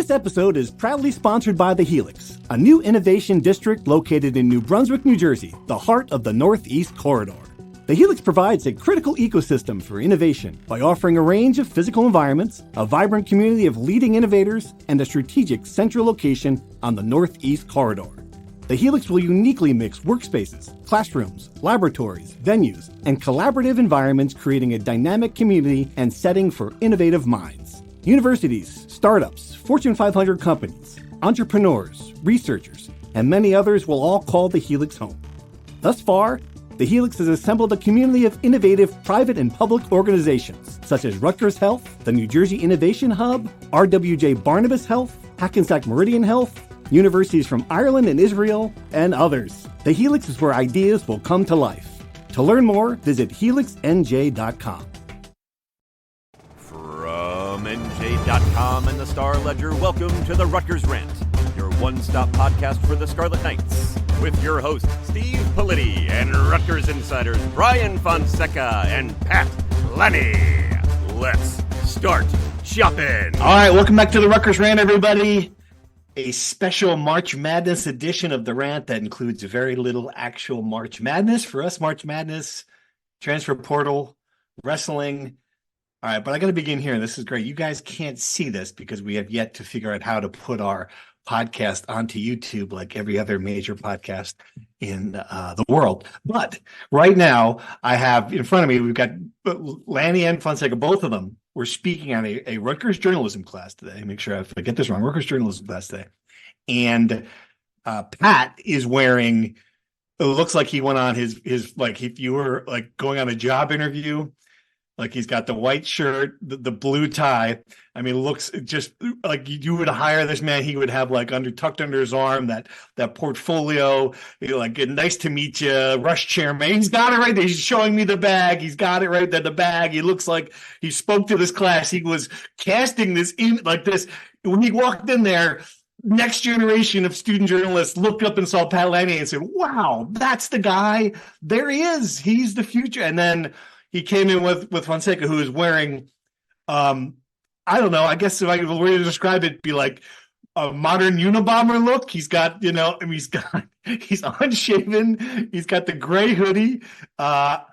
This episode is proudly sponsored by The Helix, a new innovation district located in New Brunswick, New Jersey, the heart of the Northeast Corridor. The Helix provides a critical ecosystem for innovation by offering a range of physical environments, a vibrant community of leading innovators, and a strategic central location on the Northeast Corridor. The Helix will uniquely mix workspaces, classrooms, laboratories, venues, and collaborative environments, creating a dynamic community and setting for innovative minds. Universities, startups, Fortune 500 companies, entrepreneurs, researchers, and many others will all call the Helix home. Thus far, the Helix has assembled a community of innovative private and public organizations, such as Rutgers Health, the New Jersey Innovation Hub, RWJ Barnabas Health, Hackensack Meridian Health, universities from Ireland and Israel, and others. The Helix is where ideas will come to life. To learn more, visit helixnj.com. From NJ.com and the Star Ledger, welcome to the Rutgers Rant, your one-stop podcast for the Scarlet Knights, with your hosts Steve Politi and Rutgers insiders Brian Fonseca and Pat Lenny. Let's start shopping. All right, welcome back to the Rutgers Rant, everybody. A special March Madness edition of the Rant that includes very little actual March Madness. For us, March Madness, transfer portal, wrestling. All right, but I got to begin here. This is great. You guys can't see this because we have yet to figure out how to put our podcast onto YouTube like every other major podcast in the world. But right now, I have in front of me, we've got Lanny and Fonseca, both of them. We're speaking on a Rutgers journalism class today. Make sure I get this wrong. Rutgers journalism class today. And Pat is wearing, it looks like he went on his like if you were like going on a job interview. Like he's got the white shirt, the blue tie. I mean, it looks just like you would hire this man. He would have like tucked under his arm that portfolio. Like, nice to meet you, rush chairman. He's got it right there. He's showing me the bag. He's got it right there. The bag. He looks like he spoke to this class. He was casting this in like this when he walked in there. Next generation of student journalists looked up and saw Pat Lanny and said, "Wow, that's the guy. There he is. He's the future." And then he came in with Fonseca, who is wearing, I don't know, I guess if I were to describe it, it'd be like a modern Unabomber look. He's got, he's unshaven. He's got the gray hoodie. I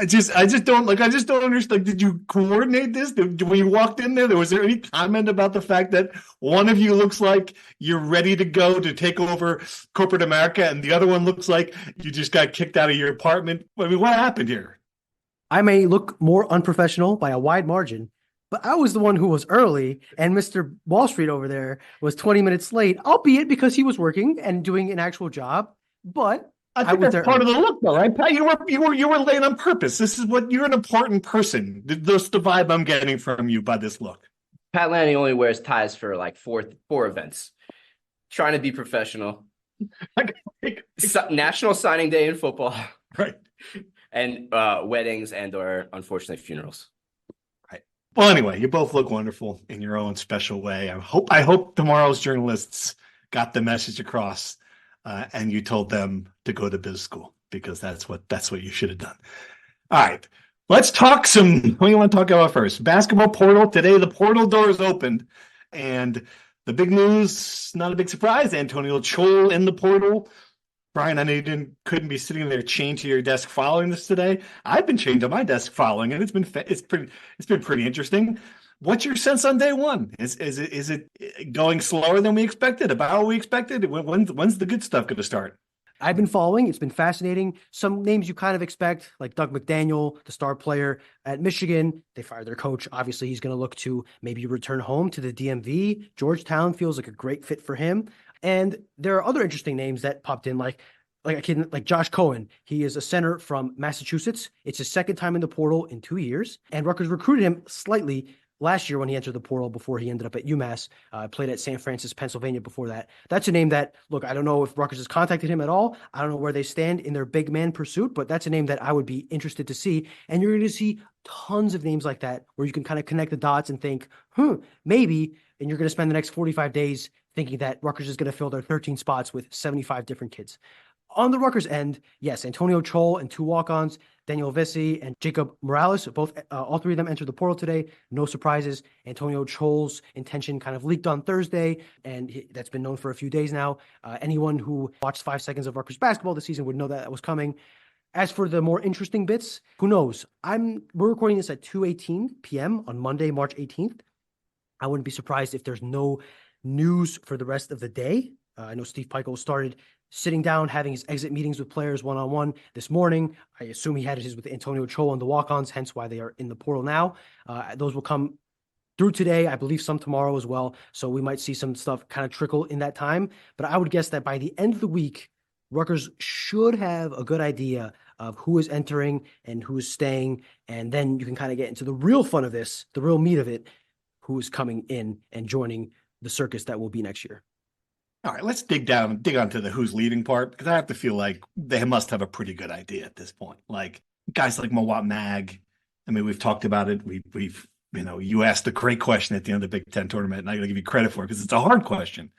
just don't understand. Like, did you coordinate this? When you walked in there, was there any comment about the fact that one of you looks like you're ready to go to take over corporate America, and the other one looks like you just got kicked out of your apartment? I mean, what happened here? I may look more unprofessional by a wide margin, but I was the one who was early, and Mr. Wall Street over there was 20 minutes late, albeit because he was working and doing an actual job. But I think that's part of the look, though, right, Pat? You were late on purpose. This is what you're an important person. That's the vibe I'm getting from you by this look. Pat Lanny only wears ties for like four events. Trying to be professional. National Signing Day in football, right? And weddings and/or unfortunately funerals. Well, anyway, you both look wonderful in your own special way. I hope tomorrow's journalists got the message across, and you told them to go to biz school, because that's what you should have done. All right, let's talk some. What do you want to talk about first? Basketball portal today. The portal doors opened, and the big news, not a big surprise. Antonio Chol in the portal. Brian, I know you couldn't be sitting there chained to your desk following this today. I've been chained to my desk following it. It's been pretty interesting. What's your sense on day one? Is it going slower than we expected? About what we expected? When's the good stuff going to start? I've been following. It's been fascinating. Some names you kind of expect, like Doug McDaniel, the star player at Michigan. They fired their coach. Obviously, he's going to look to maybe return home to the DMV. Georgetown feels like a great fit for him. And there are other interesting names that popped in, like a kid like Josh Cohen. He is a center from Massachusetts. It's his second time in the portal in 2 years. And Rutgers recruited him slightly last year when he entered the portal before he ended up at UMass. Played at St. Francis, Pennsylvania before that. That's a name that, look, I don't know if Rutgers has contacted him at all. I don't know where they stand in their big man pursuit, but that's a name that I would be interested to see. And you're going to see tons of names like that where you can kind of connect the dots and think, maybe, and you're going to spend the next 45 days thinking that Rutgers is going to fill their 13 spots with 75 different kids. On the Rutgers end, yes, Antonio Chol and 2 walk-ons, Daniel Vesey and Jacob Morales, all three of them entered the portal today. No surprises. Antonio Chol's intention kind of leaked on Thursday, and that's been known for a few days now. Anyone who watched 5 seconds of Rutgers basketball this season would know that was coming. As for the more interesting bits, who knows? We're recording this at 2:18 p.m. on Monday, March 18th. I wouldn't be surprised if there's no news for the rest of the day. I know Steve Pikiell started sitting down, having his exit meetings with players one-on-one this morning. I assume he had his with Antonio Chol and the walk-ons, hence why they are in the portal now. Those will come through today, I believe some tomorrow as well. So we might see some stuff kind of trickle in that time. But I would guess that by the end of the week, Rutgers should have a good idea of who is entering and who is staying. And then you can kind of get into the real fun of this, the real meat of it, who is coming in and joining the circus that will be next year. All right, let's dig onto the who's leaving part, because I have to feel like they must have a pretty good idea at this point. Like guys like Mawot Mag. I mean, we've talked about it. We've you asked a great question at the end of the Big Ten tournament, and I got to give you credit for it because it's a hard question.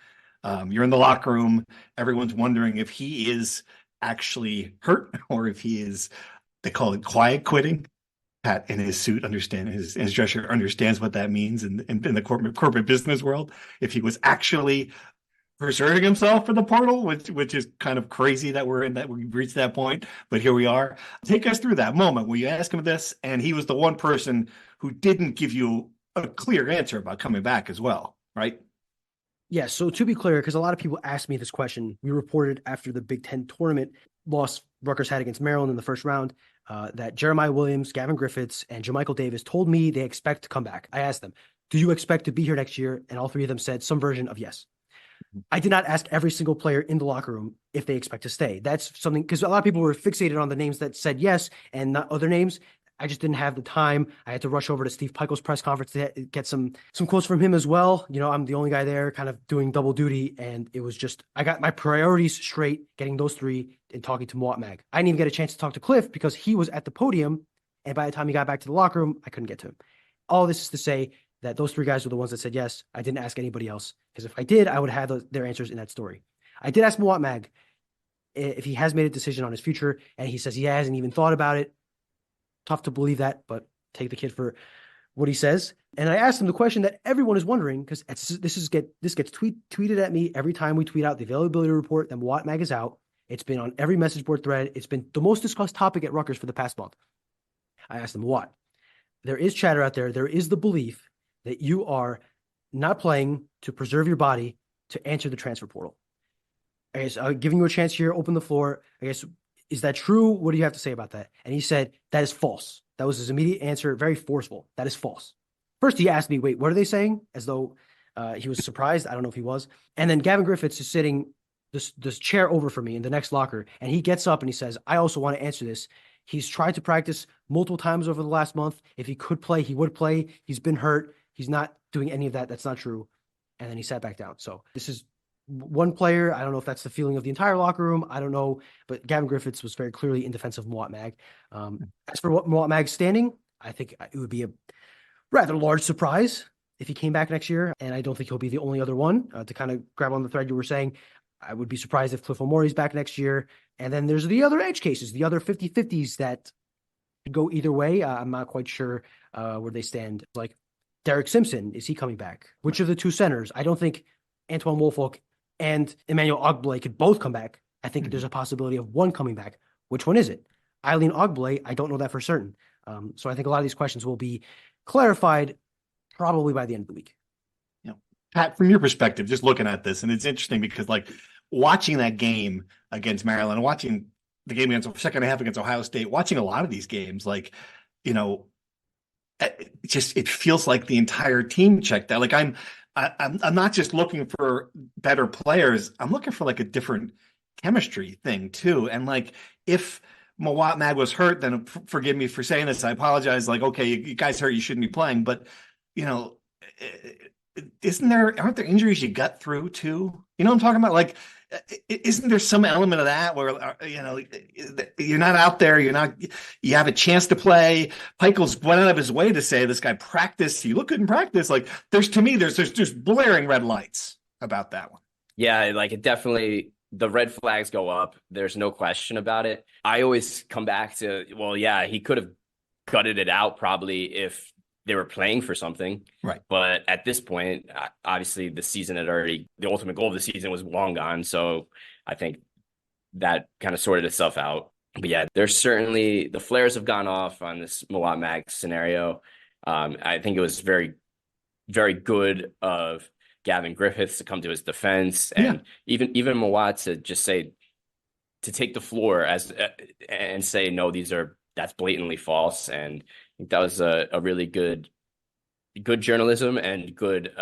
You're in the locker room. Everyone's wondering if he is actually hurt or if he is, they call it quiet quitting. Pat in his suit his dress shirt understands what that means in the corporate business world. If he was actually preserving himself for the portal, which is kind of crazy that we've reached that point, but here we are. Take us through that moment where you ask him this, and he was the one person who didn't give you a clear answer about coming back as well, right? Yeah, so to be clear, because a lot of people asked me this question, we reported after the Big Ten tournament loss Rutgers had against Maryland in the first round that Jeremiah Williams, Gavin Griffiths, and Jermichael Davis told me they expect to come back. I asked them, do you expect to be here next year? And all three of them said some version of yes. I did not ask every single player in the locker room if they expect to stay. That's something, because a lot of people were fixated on the names that said yes and not other names. I just didn't have the time. I had to rush over to Steve Pikiell's press conference to get some quotes from him as well. I'm the only guy there kind of doing double duty. And it was just, I got my priorities straight, getting those three and talking to Mawot Mag. I didn't even get a chance to talk to Cliff because he was at the podium. And by the time he got back to the locker room, I couldn't get to him. All this is to say that those three guys were the ones that said yes. I didn't ask anybody else, because if I did, I would have their answers in that story. I did ask Mawot Mag if he has made a decision on his future, and he says he hasn't even thought about it. Tough to believe that, but take the kid for what he says. And I asked him the question that everyone is wondering, because this gets tweeted at me every time we tweet out the availability report that Mawot Mag is out. It's been on every message board thread. It's been the most discussed topic at Rutgers for the past month. I asked him, Mawot, there is chatter out there. There is the belief that you are not playing to preserve your body to enter the transfer portal. I guess I'm giving you a chance here. Open the floor. I guess, is that true? What do you have to say about that? And he said, that is false. That was his immediate answer. Very forceful. That is false. First, he asked me, wait, what are they saying? As though he was surprised. I don't know if he was. And then Gavin Griffiths is sitting this chair over from me in the next locker. And he gets up and he says, I also want to answer this. He's tried to practice multiple times over the last month. If he could play, he would play. He's been hurt. He's not doing any of that. That's not true. And then he sat back down. So this is one player. I don't know if that's the feeling of the entire locker room. I don't know. But Gavin Griffiths was very clearly in defense of Mawot Mag. As for what Mawot Mag's standing, I think it would be a rather large surprise if he came back next year. And I don't think he'll be the only other one. To kind of grab on the thread you were saying, I would be surprised if Cliff O'Maury's back next year. And then there's the other edge cases, the other 50-50s that could go either way. I'm not quite sure where they stand. Like Derek Simpson, is he coming back? Which of the two centers? I don't think Antoine Woolfolk and Emmanuel Ogblay could both come back. I think there's a possibility of one coming back. Which one is it? Eileen Ogblay, I don't know that for certain. So I think a lot of these questions will be clarified probably by the end of the week. Pat, from your perspective, just looking at this, and it's interesting because like watching that game against Maryland, watching the game against the second half against Ohio State, watching a lot of these games, like, it feels like the entire team checked out. Like I'm not just looking for better players. I'm looking for like a different chemistry thing too. And like, if Mawot Mag was hurt, then forgive me for saying this. I apologize. Like, okay, you guys hurt, you shouldn't be playing, but aren't there injuries you got through too? You know what I'm talking about? Like, isn't there some element of that where, you're not out there, you have a chance to play. Pikiell's went out of his way to say this guy practiced. You look good in practice. Like there's just blaring red lights about that one. Yeah. Like it definitely the red flags go up. There's no question about it. I always come back to, well, yeah, he could have gutted it out probably if they were playing for something. Right. But at this point, obviously the ultimate goal of the season was long gone. So I think that kind of sorted itself out. But yeah, there's certainly the flares have gone off on this Mawot Mag scenario. I think it was very, very good of Gavin Griffiths to come to his defense, and even Mawot to just say, to take the floor and say, no, that's blatantly false. And I think that was a really good journalism and good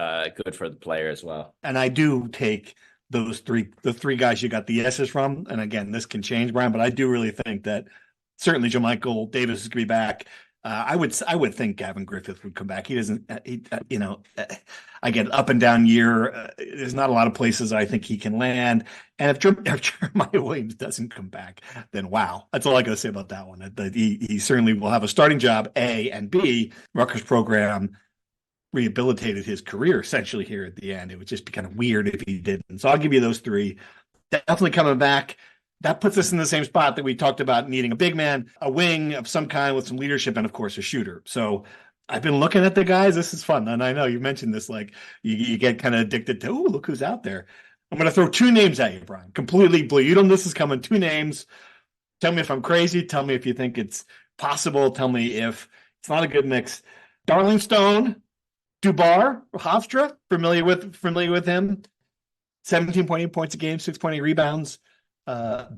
for the player as well. And I do take the three guys you got the S's from. And again, this can change, Brian, but I do really think that certainly JaMychal Davis is going to be back. I would think Gavin Griffith would come back. He doesn't, I get up and down year. There's not a lot of places I think he can land. And if Jeremiah Williams doesn't come back, then wow. That's all I got to say about that one. He certainly will have a starting job, A, and B, Rutgers program rehabilitated his career essentially here at the end. It would just be kind of weird if he didn't. So I'll give you those three. Definitely coming back. That puts us in the same spot that we talked about needing a big man, a wing of some kind with some leadership, and of course a shooter. So I've been looking at the guys. This is fun. And I know you mentioned this, like you get kind of addicted to, look who's out there. I'm going to throw two names at you, Brian. Completely blue. You don't know this is coming. Two names. Tell me if I'm crazy. Tell me if you think it's possible. Tell me if it's not a good mix. Darling Stone, Dubar, Hofstra, familiar with him. 17.8 points a game, 6.8 rebounds.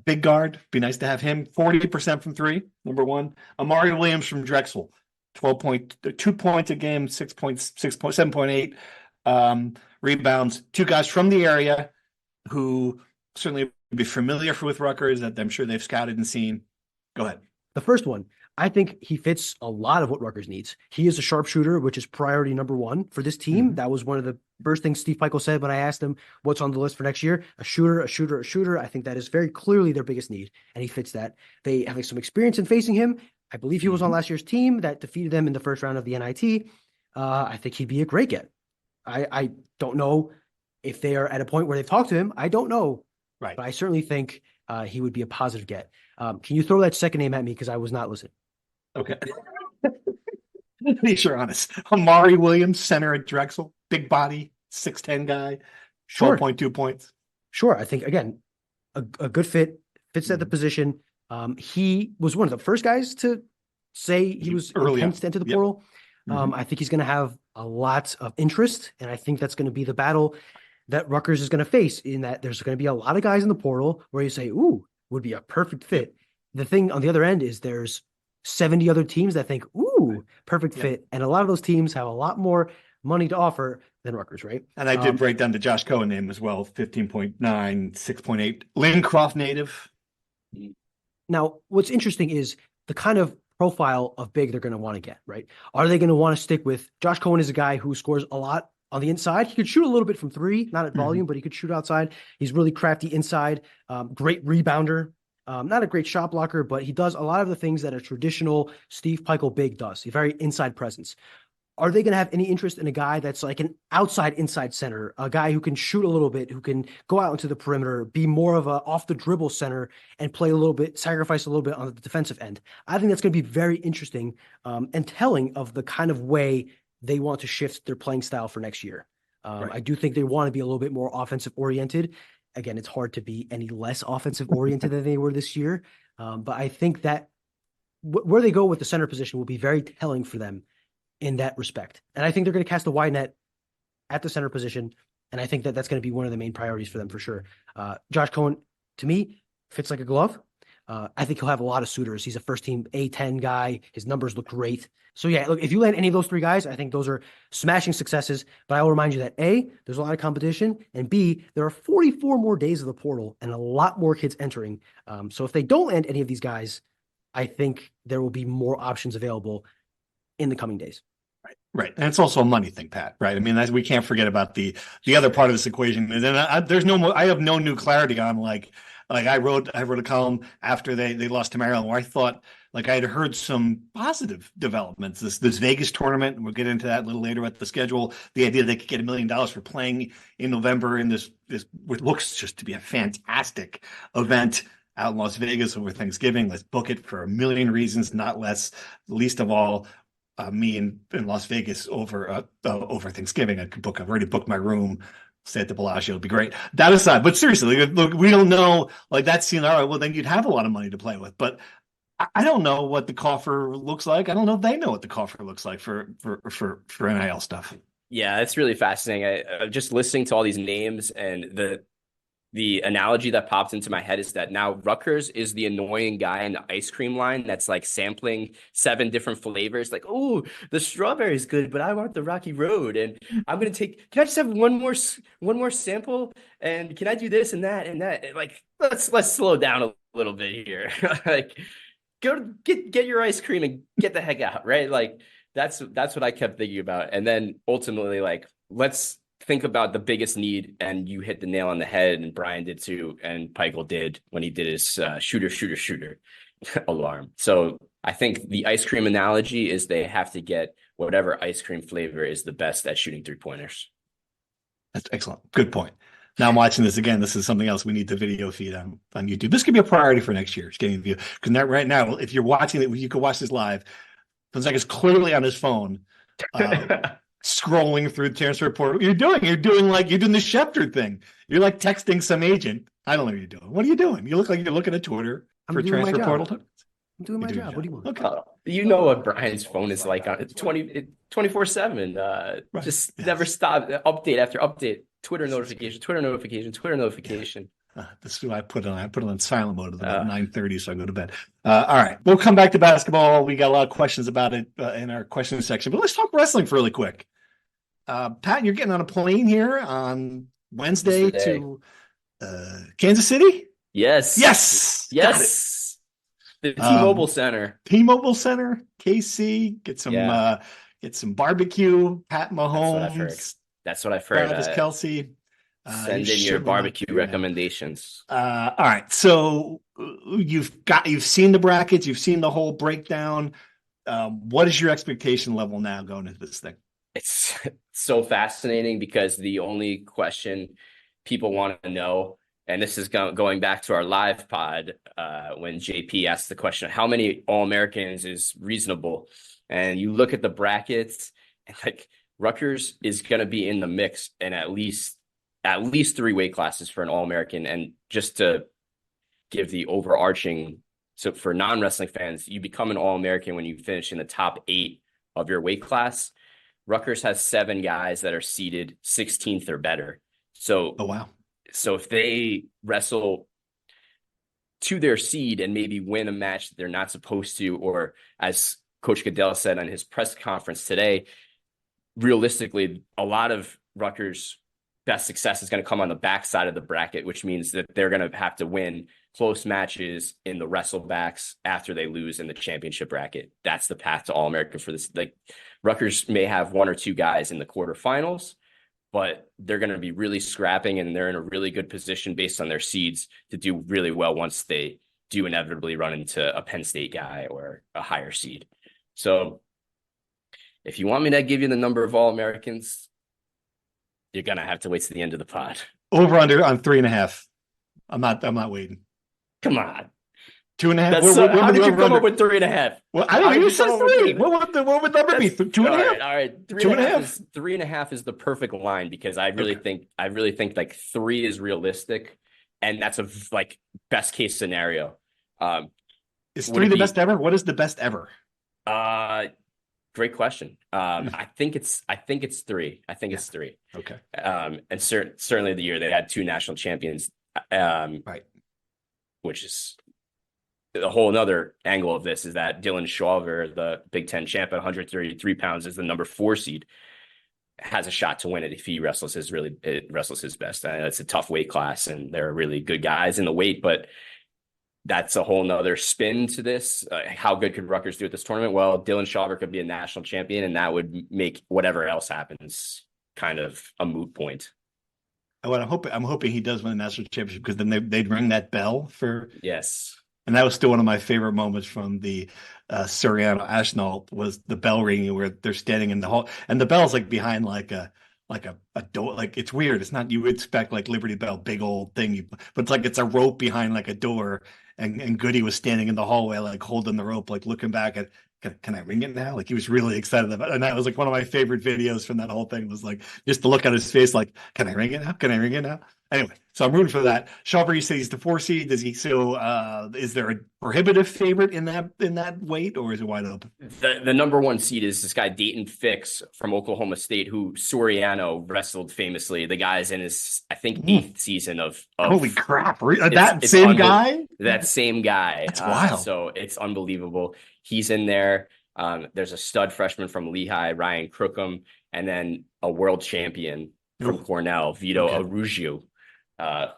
Big guard, be nice to have him. 40% from three, number one. Amari Williams from Drexel, 2 points a game, 7.8 rebounds. Two guys from the area who certainly would be familiar with Rutgers that I'm sure they've scouted and seen. Go ahead. The first one, I think he fits a lot of what Rutgers needs. He is a sharpshooter, which is priority number one for this team. Mm-hmm. That was one of the first things Steve Pikiell said when I asked him what's on the list for next year. A shooter. I think that is very clearly their biggest need, and he fits that. They have some experience in facing him. I believe he was on last year's team that defeated them in the first round of the NIT. I think he'd be a great get. I don't know if they are at a point where they've talked to him. I don't know. Right. But I certainly think he would be a positive get. Can you throw that second name at me? Because I was not listening. Okay. Be sure honest. Amari Williams, center at Drexel, big body, 6'10" guy, 12.2 points. Sure. I think, again, a good fits at the position. He was one of the first guys to say he was intent to enter the portal. I think he's going to have a lot of interest, and I think that's going to be the battle that Rutgers is going to face, in that there's going to be a lot of guys in the portal where you say, ooh, would be a perfect fit. The thing on the other end is there's 70 other teams that think, ooh, perfect fit. And a lot of those teams have a lot more money to offer than Rutgers, right? And I did break down the Josh Cohen name as well, 15.9, 6.8. Lincroft native. Now, what's interesting is the kind of profile of big they're going to want to get, right? Are they going to want to stick with Josh Cohen is a guy who scores a lot on the inside. He could shoot a little bit from three, not at volume, but he could shoot outside. He's really crafty inside, great rebounder. Not a great shot blocker, but he does a lot of the things that a traditional Steve Pikiell big does. A very inside presence. Are they going to have any interest in a guy that's like an inside center, a guy who can shoot a little bit, who can go out into the perimeter, be more of a off the dribble center and play a little bit, sacrifice a little bit on the defensive end? I think that's going to be very interesting and telling of the kind of way they want to shift their playing style for next year. Right. I do think they want to be a little bit more offensive oriented. Again, it's hard to be any less offensive oriented than they were this year. But I think that where they go with the center position will be very telling for them in that respect. And I think they're going to cast a wide net at the center position. And I think that that's going to be one of the main priorities for them for sure. Josh Cohen, to me, fits like a glove. I think he'll have a lot of suitors. He's a first team A10 guy. His numbers look great. So yeah, look, if you land any of those three guys, I think those are smashing successes. But I will remind you that A, there's a lot of competition, and B, there are 44 more days of the portal and a lot more kids entering. So if they don't land any of these guys, I think there will be more options available in the coming days. Right. And it's also a money thing, Pat, right? I mean, we can't forget about the other part of this equation. And then I have no new clarity on like I wrote a column after they lost to Maryland where I thought like I'd heard some positive developments. This Vegas tournament, and we'll get into that a little later with the schedule. The idea they could get $1 million for playing in November in this what looks just to be a fantastic event out in Las Vegas over Thanksgiving. Let's book it for a million reasons, not less. Least of all, me in Las Vegas over Thanksgiving. I've already booked my room. Stay at the Bellagio. It'll be great. That aside, but seriously, look, we don't know. Like that scene. All right, well then you'd have a lot of money to play with, but I don't know what the coffer looks like. I don't know if they know what the coffer looks like for NIL stuff. Yeah, it's really fascinating. Just listening to all these names, and the analogy that popped into my head is that now Rutgers is the annoying guy in the ice cream line that's like sampling 7 different flavors. Like, oh, the strawberry is good, but I want the Rocky Road, and I'm gonna can I just have one more sample, and can I do this and that and that? Like, let's slow down a little bit here. Like, go get your ice cream and get the heck out, right? Like that's what I kept thinking about. And then ultimately, like, let's think about the biggest need, and you hit the nail on the head, and Brian did too, and Peichel did when he did his shooter alarm. So I think the ice cream analogy is they have to get whatever ice cream flavor is the best at shooting 3-pointers. That's excellent. Good point. Now I'm watching this again. This is something else we need the video feed on YouTube. This could be a priority for next year. It's getting a view. Because right now, if you're watching it, you can watch this live. Gonzaga's clearly on his phone, scrolling through the transfer portal. You're doing the Schefter thing. You're like texting some agent. I don't know what you're doing. What are you doing? You look like you're looking at Twitter for transfer portal. I'm doing my job. What do you want? Okay. You know what Brian's phone is like on 24/7. Right. Just never stop. Update after update. Twitter notification. This is why I put it on silent mode at about 9:30, so I go to bed. All right, we'll come back to basketball. We got a lot of questions about it in our questions section, but let's talk wrestling for really quick. Pat, you're getting on a plane here on Wednesday to Kansas City? Yes. The T-Mobile Center. KC. Get some barbecue. Pat Mahomes. That's what I've heard. Travis Kelce. Send in your barbecue recommendations. All right. So you've seen the brackets. You've seen the whole breakdown. What is your expectation level now going into this thing? It's so fascinating because the only question people want to know, and this is going back to our live pod when JP asked the question, how many All-Americans is reasonable? And you look at the brackets, and like Rutgers is going to be in the mix in at least 3 weight classes for an All-American. And just to give the overarching, so for non-wrestling fans, you become an All-American when you finish in the top 8 of your weight class. Rutgers has 7 guys that are seeded 16th or better. So, oh wow. So if they wrestle to their seed and maybe win a match that they're not supposed to, or as Coach Goodell said on his press conference today, realistically, a lot of Rutgers' best success is going to come on the backside of the bracket, which means that they're going to have to win close matches in the wrestlebacks after they lose in the championship bracket. That's the path to All-American for this. Like Rutgers may have 1 or 2 guys in the quarterfinals, but they're going to be really scrapping, and they're in a really good position based on their seeds to do really well once they do inevitably run into a Penn State guy or a higher seed. So if you want me to give you the number of All-Americans, you're going to have to wait to the end of the pod. Over under on 3.5. I'm not waiting. Come on. 2.5. How did you come up with 3.5? Well, I don't know. You said 3. What would the number be? 2.5? All right. 3.5 is the perfect line, because I really think like 3 is realistic, and that's a like best case scenario. Is 3 the best ever? What is the best ever? Great question. I think it's 3. It's 3. Okay. And certainly the year they had 2 national champions. Right. Which is a whole another angle of this, is that Dylan Schauver, the Big Ten champ at 133 pounds, is the number 4 seed, has a shot to win it if he wrestles his best. It's a tough weight class, and there are really good guys in the weight, but that's a whole nother spin to this. How good could Rutgers do at this tournament? Well, Dylan Schauver could be a national champion, and that would make whatever else happens kind of a moot point. What I'm hoping he does win the national championship, because then they'd ring that bell for. Yes. And that was still one of my favorite moments from the Soriano Ashnault was the bell ringing where they're standing in the hall, and the bell's like behind a door. Like it's weird. It's not, you would expect like Liberty Bell, big old thing, but it's like it's a rope behind like a door, and Goody was standing in the hallway like holding the rope, like looking back at. Can I ring it now? Like he was really excited about it. And that was like one of my favorite videos from that whole thing was like just the look on his face, like, can I ring it now? Can I ring it now? Anyway, so I'm rooting for that. Schauber, you say he's the 4 seed. Does he still is there a prohibitive favorite in that weight, or is it wide open? The number 1 seed is this guy Dayton Fix from Oklahoma State, who Soriano wrestled famously. The guy's in his, I think, 8th season of holy crap. That same guy? That same guy. That's wild. So it's unbelievable. He's in there. There's a stud freshman from Lehigh, Ryan Crookham, and then a world champion from Cornell, Vito Arugio,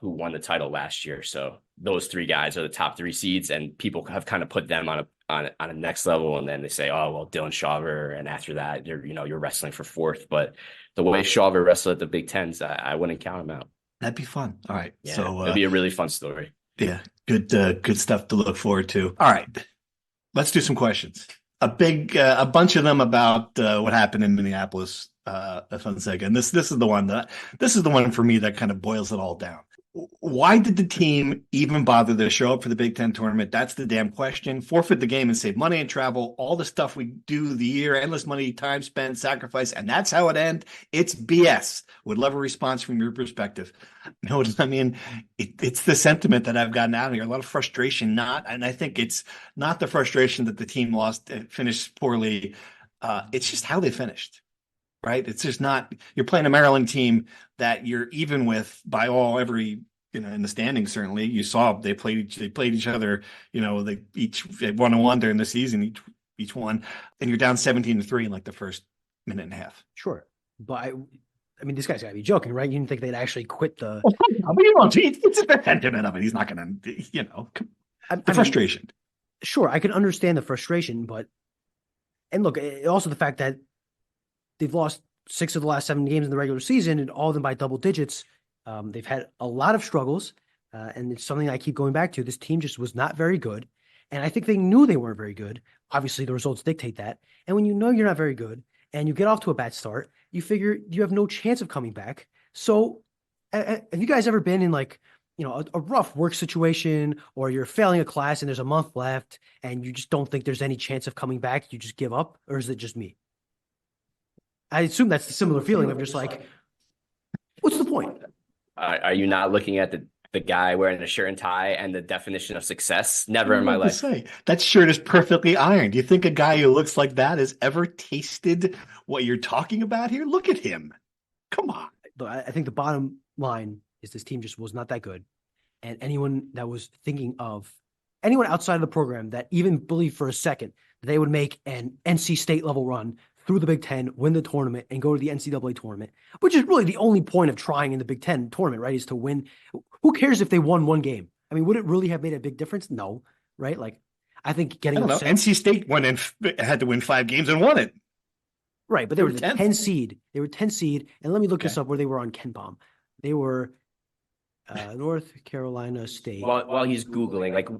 who won the title last year. So those 3 guys are the top 3 seeds, and people have kind of put them on a next level. And then they say, oh, well, Dylan Schauber, and after that, you're wrestling for 4th. But the way Schauber wrestled at the Big Tens, I wouldn't count him out. That'd be fun. All right. Yeah, so it'd be a really fun story. Yeah, good stuff to look forward to. All right. Let's do some questions. A bunch of them about what happened in Minneapolis a Fonseca. And this is the one for me that kind of boils it all down. Why did the team even bother to show up for the Big Ten tournament? That's the damn question. Forfeit the game and save money and travel, all the stuff we do the year, endless money, time spent, sacrifice, and that's how it ends. It's BS. Would love a response from your perspective. No, I mean, it's the sentiment that I've gotten out of here. A lot of frustration, and I think it's not the frustration that the team finished poorly. It's just how they finished. Right. It's just not, you're playing a Maryland team that you're even with by every, in the standings. Certainly you saw they played each other, they each 1-1 during the season, each one, and you're down 17-3 in like the first minute and a half. Sure. But I mean, this guy's gotta be joking, right? You didn't think they'd actually quit the, it's the sentiment of it. He's not going to, the frustration. Sure. I can understand the frustration, and look, also the fact that they've lost 6 of the last 7 games in the regular season, and all of them by double digits. They've had a lot of struggles, and it's something I keep going back to. This team just was not very good, and I think they knew they weren't very good. Obviously, the results dictate that. And when you know you're not very good, and you get off to a bad start, you figure you have no chance of coming back. So, have you guys ever been in a rough work situation, or you're failing a class and there's a month left, and you just don't think there's any chance of coming back? You just give up, or is it just me? I assume that's the similar feeling of just like, what's the point? Are you not looking at the guy wearing a shirt and tie and the definition of success? Never in my life. That shirt is perfectly ironed. Do you think a guy who looks like that has ever tasted what you're talking about here? Look at him. Come on. I think the bottom line is this team just was not that good. And anyone that was thinking of anyone outside of the program that even believed for a second that they would make an NC State level run through the Big Ten, win the tournament, and go to the NCAA tournament, which is really the only point of trying in the Big Ten tournament, right, is to win. Who cares if they won 1 game? I mean, would it really have made a big difference? No, right? Like, I think getting NC State went and had to win 5 games and won it. Right, but they were the 10 seed. They were 10 seed, and let me look this up where they were on KenPom. They were North Carolina State. While he's Googling, like,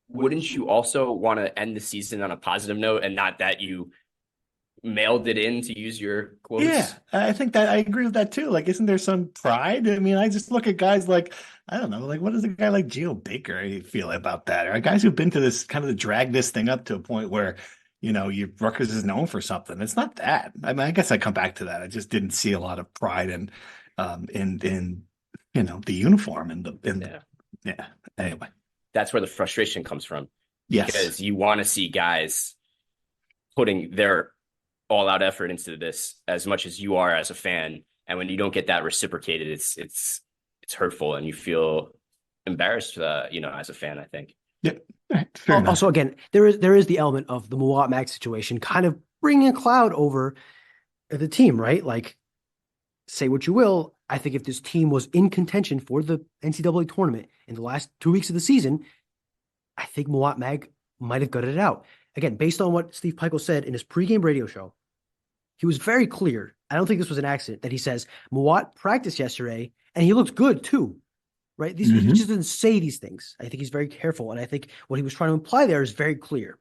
wouldn't you also want to end the season on a positive note and not that you mailed it in, to use your quotes? Yeah, I think that I agree with that too. Like, isn't there some pride? I mean, I just look at guys like, I don't know, like what does a guy like Geo Baker feel about that? Or guys who've been to this kind of drag this thing up to a point where, Rutgers is known for something. It's not that. I mean, I guess I come back to that. I just didn't see a lot of pride in the uniform and Anyway, that's where the frustration comes from. Yes, because you want to see guys putting their all-out effort into this as much as you are as a fan, and when you don't get that reciprocated, it's hurtful, and you feel embarrassed, as a fan, I think. Yep. Also, again, there is the element of the Mawot Mag situation kind of bringing a cloud over the team, right? Like, say what you will, I think if this team was in contention for the NCAA tournament in the last 2 weeks of the season, I think Mawot Mag might have gutted it out. Again, based on what Steve Pikiell said in his pregame radio show, he was very clear. I don't think this was an accident that he says Mawot practiced yesterday and he looked good too. right? He just doesn't say these things. I think he's very careful. And I think what he was trying to imply there is very clear.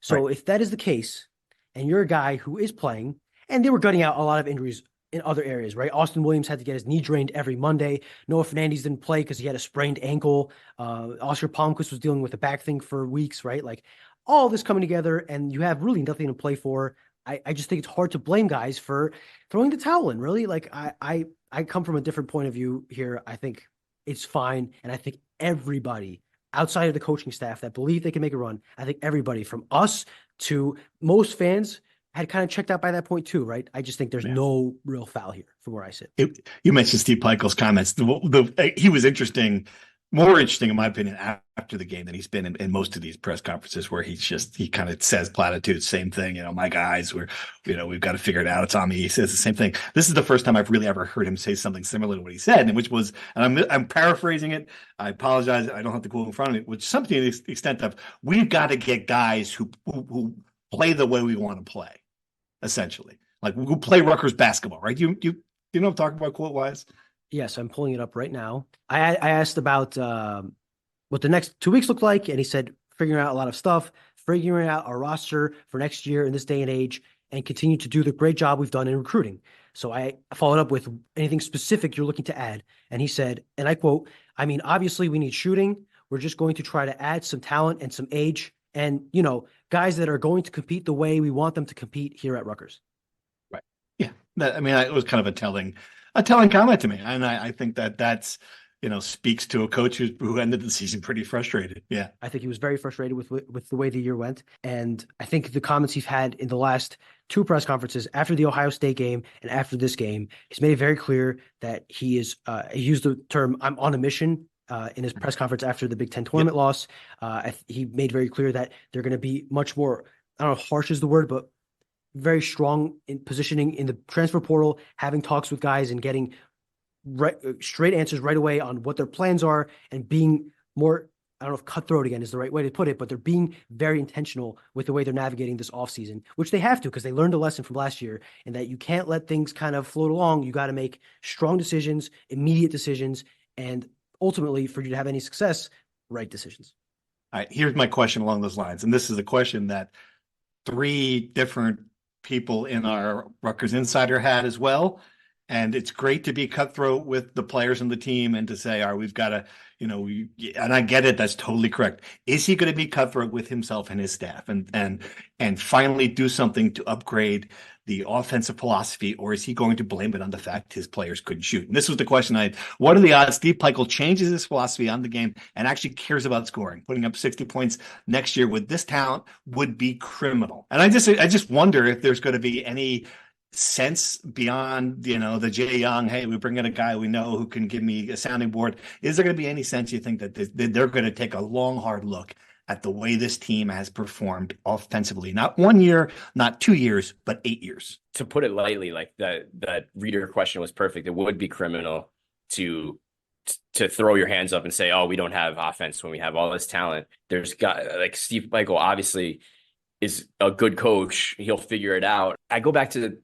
So if that is the case, and you're a guy who is playing, and they were gutting out a lot of injuries in other areas, right? Austin Williams had to get his knee drained every Monday. Noah Fernandez didn't play because he had a sprained ankle. Oscar Palmquist was dealing with a back thing for weeks, right? Like all this coming together, and you have really nothing to play for. I just think it's hard to blame guys for throwing the towel in, really. Like I come from a different point of view here. I think it's fine. And I think everybody outside of the coaching staff that believe they can make a run, I think everybody from us to most fans had kind of checked out by that point too, right? I just think there's no real foul here from where I sit. You mentioned Steve Pikiell's comments. He was more interesting in my opinion after the game than he's been in most of these press conferences where he kind of says platitudes, same thing. My guys, we've got to figure it out. It's on me. He says the same thing. This is the first time I've really ever heard him say something similar to what he said, and which was, and I'm paraphrasing it. I apologize. I don't have the quote in front of me, which something to the extent of we've got to get guys who play the way we want to play, essentially. Like who play Rutgers basketball, right? You know what I'm talking about quote wise? Yes, I'm pulling it up right now. I asked about what the next 2 weeks look like, and he said figuring out a lot of stuff, figuring out our roster for next year in this day and age, and continue to do the great job we've done in recruiting. So I followed up with anything specific you're looking to add. And he said, and I quote, I mean, obviously we need shooting. We're just going to try to add some talent and some age and, guys that are going to compete the way we want them to compete here at Rutgers. Right. Yeah. It was kind of a telling comment to me. And I think that's, speaks to a coach who ended the season pretty frustrated. Yeah. I think he was very frustrated with the way the year went. And I think the comments he's had in the last two press conferences after the Ohio State game and after this game, he's made it very clear that he used the term, I'm on a mission in his press conference after the Big Ten tournament loss. He made very clear that they're going to be much more, I don't know if harsh is the word, but very strong in positioning in the transfer portal, having talks with guys and getting straight answers right away on what their plans are and being more, I don't know if cutthroat again is the right way to put it, but they're being very intentional with the way they're navigating this offseason, which they have to because they learned a lesson from last year and that you can't let things kind of float along. You got to make strong decisions, immediate decisions, and ultimately for you to have any success, right decisions. All right, here's my question along those lines. And this is a question that 3 different people in our Rutgers Insider had as well. And it's great to be cutthroat with the players and the team and to say, all right, we've got to, and I get it. That's totally correct. Is he going to be cutthroat with himself and his staff and finally do something to upgrade the offensive philosophy, or is he going to blame it on the fact his players couldn't shoot? And this was the question I had. What are the odds Steve Pikiell changes his philosophy on the game and actually cares about scoring? Putting up 60 points next year with this talent would be criminal. And I just wonder if there's going to be any sense beyond, the Jay Young, hey, we bring in a guy we know who can give me a sounding board. Is there going to be any sense you think that they're going to take a long, hard look at the way this team has performed offensively? Not 1 year, not 2 years, but 8 years. To put it lightly, like that reader question was perfect. It would be criminal to throw your hands up and say, oh, we don't have offense when we have all this talent. There's like Steve Pikiell obviously is a good coach. He'll figure it out. I go back to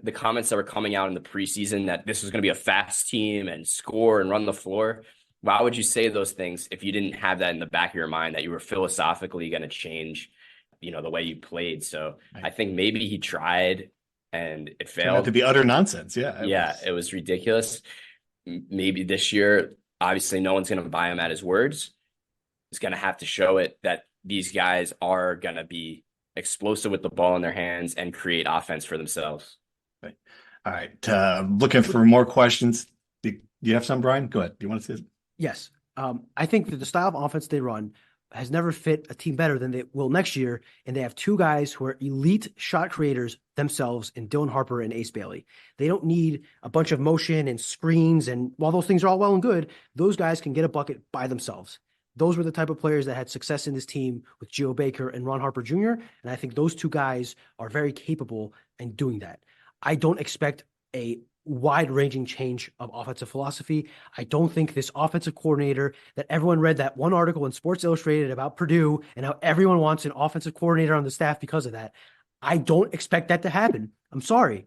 the comments that were coming out in the preseason that this was going to be a fast team and score and run the floor. Why would you say those things if you didn't have that in the back of your mind, that you were philosophically going to change, the way you played? So right. I think maybe he tried and it failed. Turned out to be utter nonsense. Yeah. It was ridiculous. Maybe this year, obviously no one's going to buy him at his words. He's going to have to show it that these guys are going to be explosive with the ball in their hands and create offense for themselves. Right. All right. Looking for more questions. Do you have some, Brian? Go ahead. Do you want to say? Yes. I think that the style of offense they run has never fit a team better than they will next year. And they have 2 guys who are elite shot creators themselves in Dylan Harper and Ace Bailey. They don't need a bunch of motion and screens. And while those things are all well and good, those guys can get a bucket by themselves. Those were the type of players that had success in this team with Geo Baker and Ron Harper Jr. And I think those 2 guys are very capable in doing that. I don't expect a wide-ranging change of offensive philosophy. I don't think this offensive coordinator that everyone read that one article in Sports Illustrated about Purdue and how everyone wants an offensive coordinator on the staff because of that. I don't expect that to happen. I'm sorry.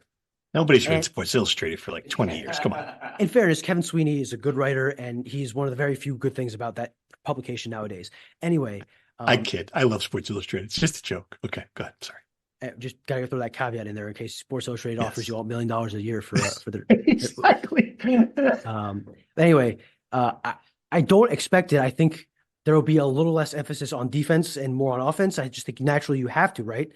Nobody's read Sports Illustrated for like 20 years. Come on. In fairness, Kevin Sweeney is a good writer, and he's one of the very few good things about that publication nowadays. Anyway. I kid. I love Sports Illustrated. It's just a joke. Okay, go ahead. Sorry. Just got to throw that caveat in there in case Sports Illustrated offers you $1 million a year for their exactly. Anyway, I don't expect it. I think there will be a little less emphasis on defense and more on offense. I just think naturally you have to, right?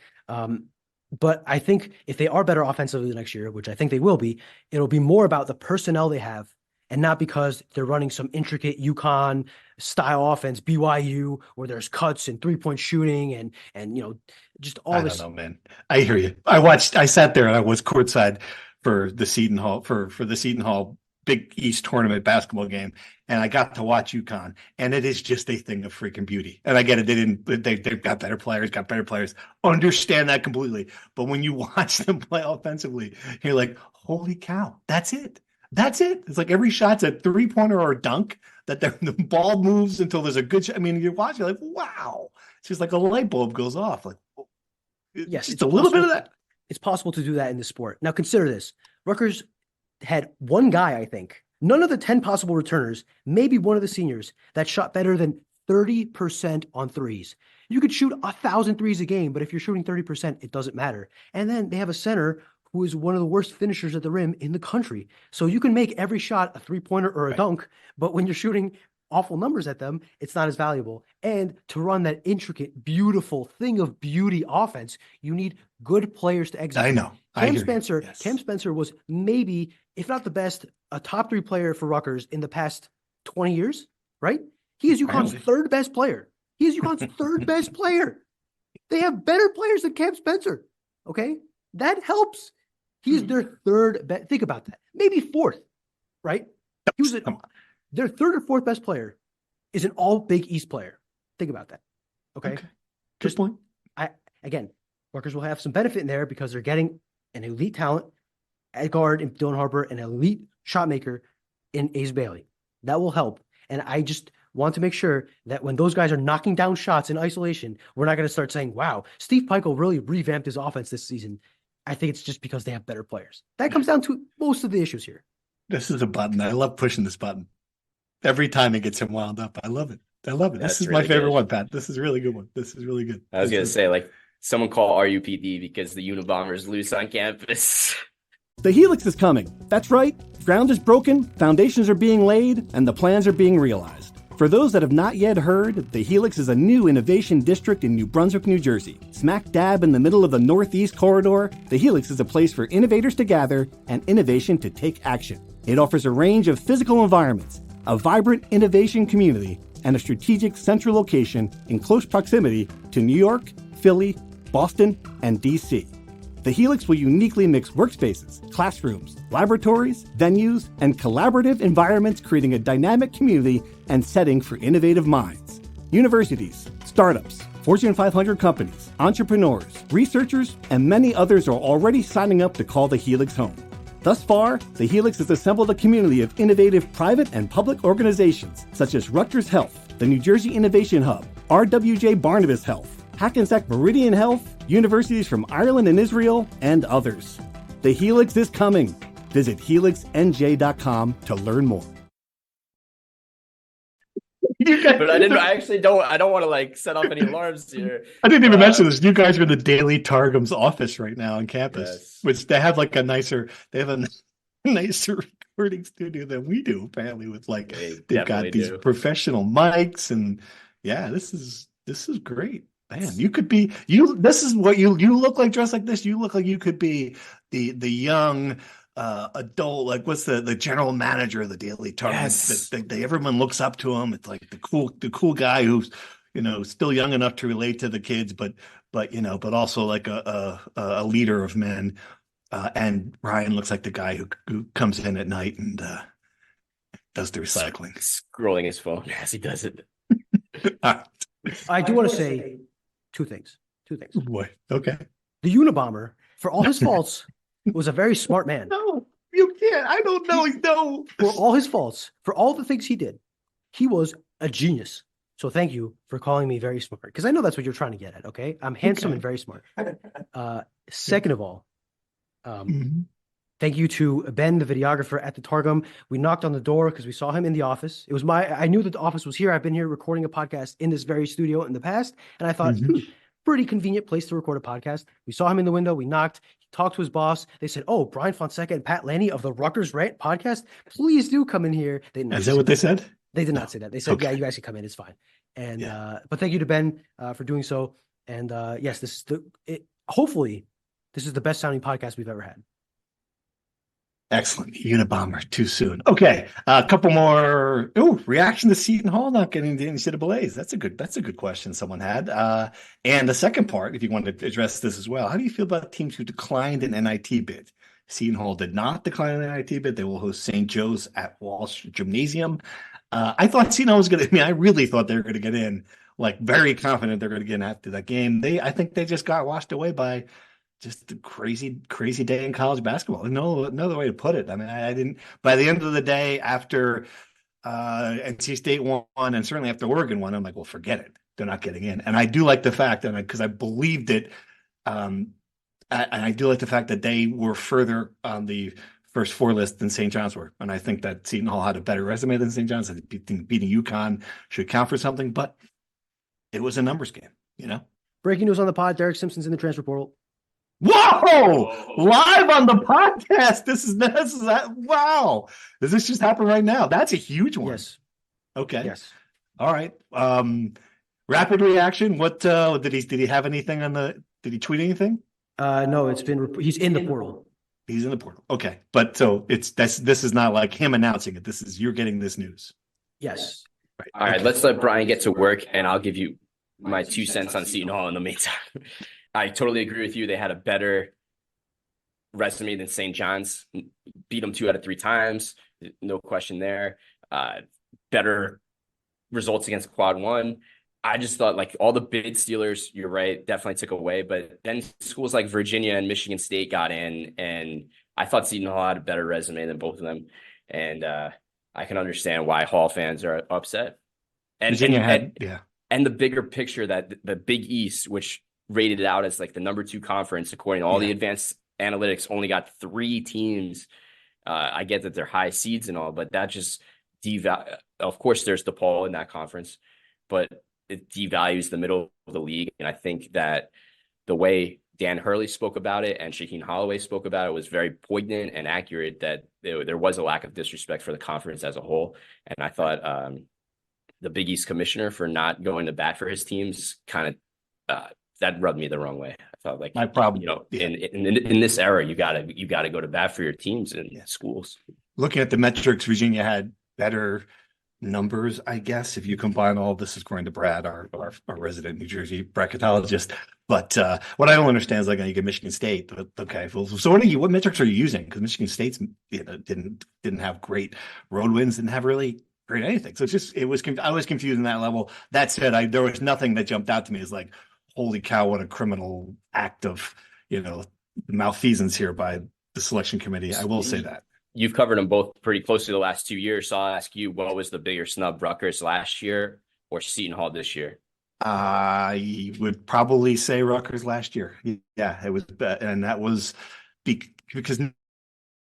But I think if they are better offensively next year, which I think they will be, it'll be more about the personnel they have and not because they're running some intricate UConn style offense, BYU, where there's cuts and 3-point shooting and just all this. I don't know, man. I hear you. I sat there and I was courtside for the Seton Hall for the Seton Hall Big East tournament basketball game, and I got to watch UConn, and it is just a thing of freaking beauty. And I get it; they've got better players, understand that completely. But when you watch them play offensively, you're like, holy cow, that's it. It's like every shot's a 3-pointer or a dunk. That the ball moves until there's a good shot. I mean, you're watching, you're like, wow. It's just like a light bulb goes off. Like, yes, it's a little bit of that. It's possible to do that in the sport. Now, consider this: Rutgers had one guy, I think, none of the 10 possible returners, maybe one of the seniors, that shot better than 30% on threes. You could shoot 1,000 threes a game, but if you're shooting 30%, it doesn't matter. And then they have a center who is one of the worst finishers at the rim in the country. So you can make every shot a 3-pointer or a dunk, but when you're shooting awful numbers at them, it's not as valuable. And to run that intricate, beautiful thing of beauty offense, you need good players to execute. I know. Cam Spencer was maybe, if not the best, a top 3 player for Rutgers in the past 20 years, right? He is UConn's third best player. He is UConn's third best player. They have better players than Cam Spencer. Okay? That helps. He's their third best. Think about that. Maybe fourth, right? He was their third or fourth best player is an all Big East player. Think about that. Okay. Good point. Again, Rutgers will have some benefit in there because they're getting an elite talent at guard in Dylan Harper, an elite shot maker in Ace Bailey. That will help. And I just want to make sure that when those guys are knocking down shots in isolation, we're not going to start saying, wow, Steve Peichel really revamped his offense this season. I think it's just because they have better players. That comes down to most of the issues here. This is a button. I love pushing this button. Every time it gets him wound up. I love it. This is really my favorite one, Pat. This is a really good one. This is really good. I was going to say, like, someone call RUPD because the Unibombers loose on campus. The Helix is coming. That's right. Ground is broken, foundations are being laid, and the plans are being realized. For those that have not yet heard, the Helix is a new innovation district in New Brunswick, New Jersey. Smack dab in the middle of the Northeast Corridor, the Helix is a place for innovators to gather and innovation to take action. It offers a range of physical environments, a vibrant innovation community, and a strategic central location in close proximity to New York, Philly, Boston, and D.C. The Helix will uniquely mix workspaces, classrooms, laboratories, venues, and collaborative environments, creating a dynamic community and setting for innovative minds. Universities, startups, Fortune 500 companies, entrepreneurs, researchers, and many others are already signing up to call the Helix home. Thus far, the Helix has assembled a community of innovative private and public organizations such as Rutgers Health, the New Jersey Innovation Hub, RWJ Barnabas Health, Hackensack Meridian Health, universities from Ireland and Israel, and others. The Helix is coming. Visit helixnj.com to learn more. But I don't want to like set off any alarms here. I didn't even mention this. You guys are in the Daily Targum's office right now on campus, which they have like a nicer recording studio than we do, apparently, with like they've got these professional mics, and this is great. Man, you could be this is what you look like dressed like this. You look like you could be the young adult, like what's the general manager of the Daily Targum. Yes. Everyone looks up to him. It's like the cool guy who's still young enough to relate to the kids, but also like a leader of men. And Ryan looks like the guy who comes in at night and does the recycling, scrolling his phone as he does it. I do want to say two things. Boy, okay. The Unabomber, for all his faults, was a very smart man. No, you can't. I don't know. No. For all his faults, for all the things he did, he was a genius. So thank you for calling me very smart, because I know that's what you're trying to get at. Okay, I'm handsome and very smart. Second of all, Thank you to Ben, the videographer at the Targum. We knocked on the door because we saw him in the office. I knew that the office was here. I've been here recording a podcast in this very studio in the past. And I thought, pretty convenient place to record a podcast. We saw him in the window. We knocked. He talked to his boss. They said, "Oh, Brian Fonseca and Pat Lanny of the Rutgers Rant podcast. Please do come in here." Is that what they said? They did not say that. They said, "Yeah, you guys can come in. It's fine." And but thank you to Ben for doing so. And yes, hopefully this is the best sounding podcast we've ever had. Excellent. Unabomber too soon. Okay. A couple more. Oh, reaction to Seton Hall not getting the NCAAs. That's a good question someone had. And the second part, if you want to address this as well, how do you feel about teams who declined an NIT bid? Seton Hall did not decline an NIT bid. They will host St. Joe's at Walsh Gymnasium. I thought Seton Hall was going to, I really thought they were going to get in, like very confident they're going to get in after that game. I think they just got washed away by just a crazy day in college basketball. No other way to put it. I mean, I didn't. By the end of the day, after NC State won, and certainly after Oregon won, I'm like, well, forget it. They're not getting in. And I do like the fact that because I believed it, and I do like the fact that they were further on the first four list than St. John's were. And I think that Seton Hall had a better resume than St. John's. I think beating UConn should count for something, but it was a numbers game, Breaking news on the pod: Derek Simpson's in the transfer portal. Whoa! Live on the podcast. This is wow. Does this just happen right now? That's a huge one. Yes. Okay. Yes. All right. Rapid reaction. What did he have anything did he tweet anything? No, he's in the portal. He's in the portal. Okay. But so this is not like him announcing it. This is you're getting this news. Yes. Right. All right, let's let Brian get to work and I'll give you my 2 cents on Seton Hall in the meantime. I totally agree with you. They had a better resume than St. John's. Beat them 2 out of 3 times. No question there. Better results against Quad 1. I just thought like all the bid stealers, you're right, definitely took away. But then schools like Virginia and Michigan State got in. And I thought Seton Hall had a better resume than both of them. And I can understand why Hall fans are upset. And and the bigger picture that the Big East, which rated it out as like the number 2 conference according to all the advanced analytics, only got 3 teams. I get that they're high seeds and all, but that just of course there's DePaul in that conference, but it devalues the middle of the league. And I think that the way Dan Hurley spoke about it and Shaheen Holloway spoke about it was very poignant and accurate, that there was a lack of disrespect for the conference as a whole. And I thought the Big East commissioner for not going to bat for his teams kind of that rubbed me the wrong way. I thought like my problem, in this era, you gotta go to bat for your teams and schools. Looking at the metrics, Virginia had better numbers, I guess, if you combine all this, according to Brad, our resident New Jersey bracketologist. But what I don't understand is like you get Michigan State. But okay, so what metrics are you using? Because Michigan State's didn't have great road wins, didn't have really great anything. So I was confused in that level. That said, there was nothing that jumped out to me as like, holy cow, what a criminal act of, malfeasance here by the selection committee. I will say that. You've covered them both pretty closely the last 2 years. So I'll ask you, what was the bigger snub, Rutgers last year or Seton Hall this year? I would probably say Rutgers last year. Yeah, it was, and that was because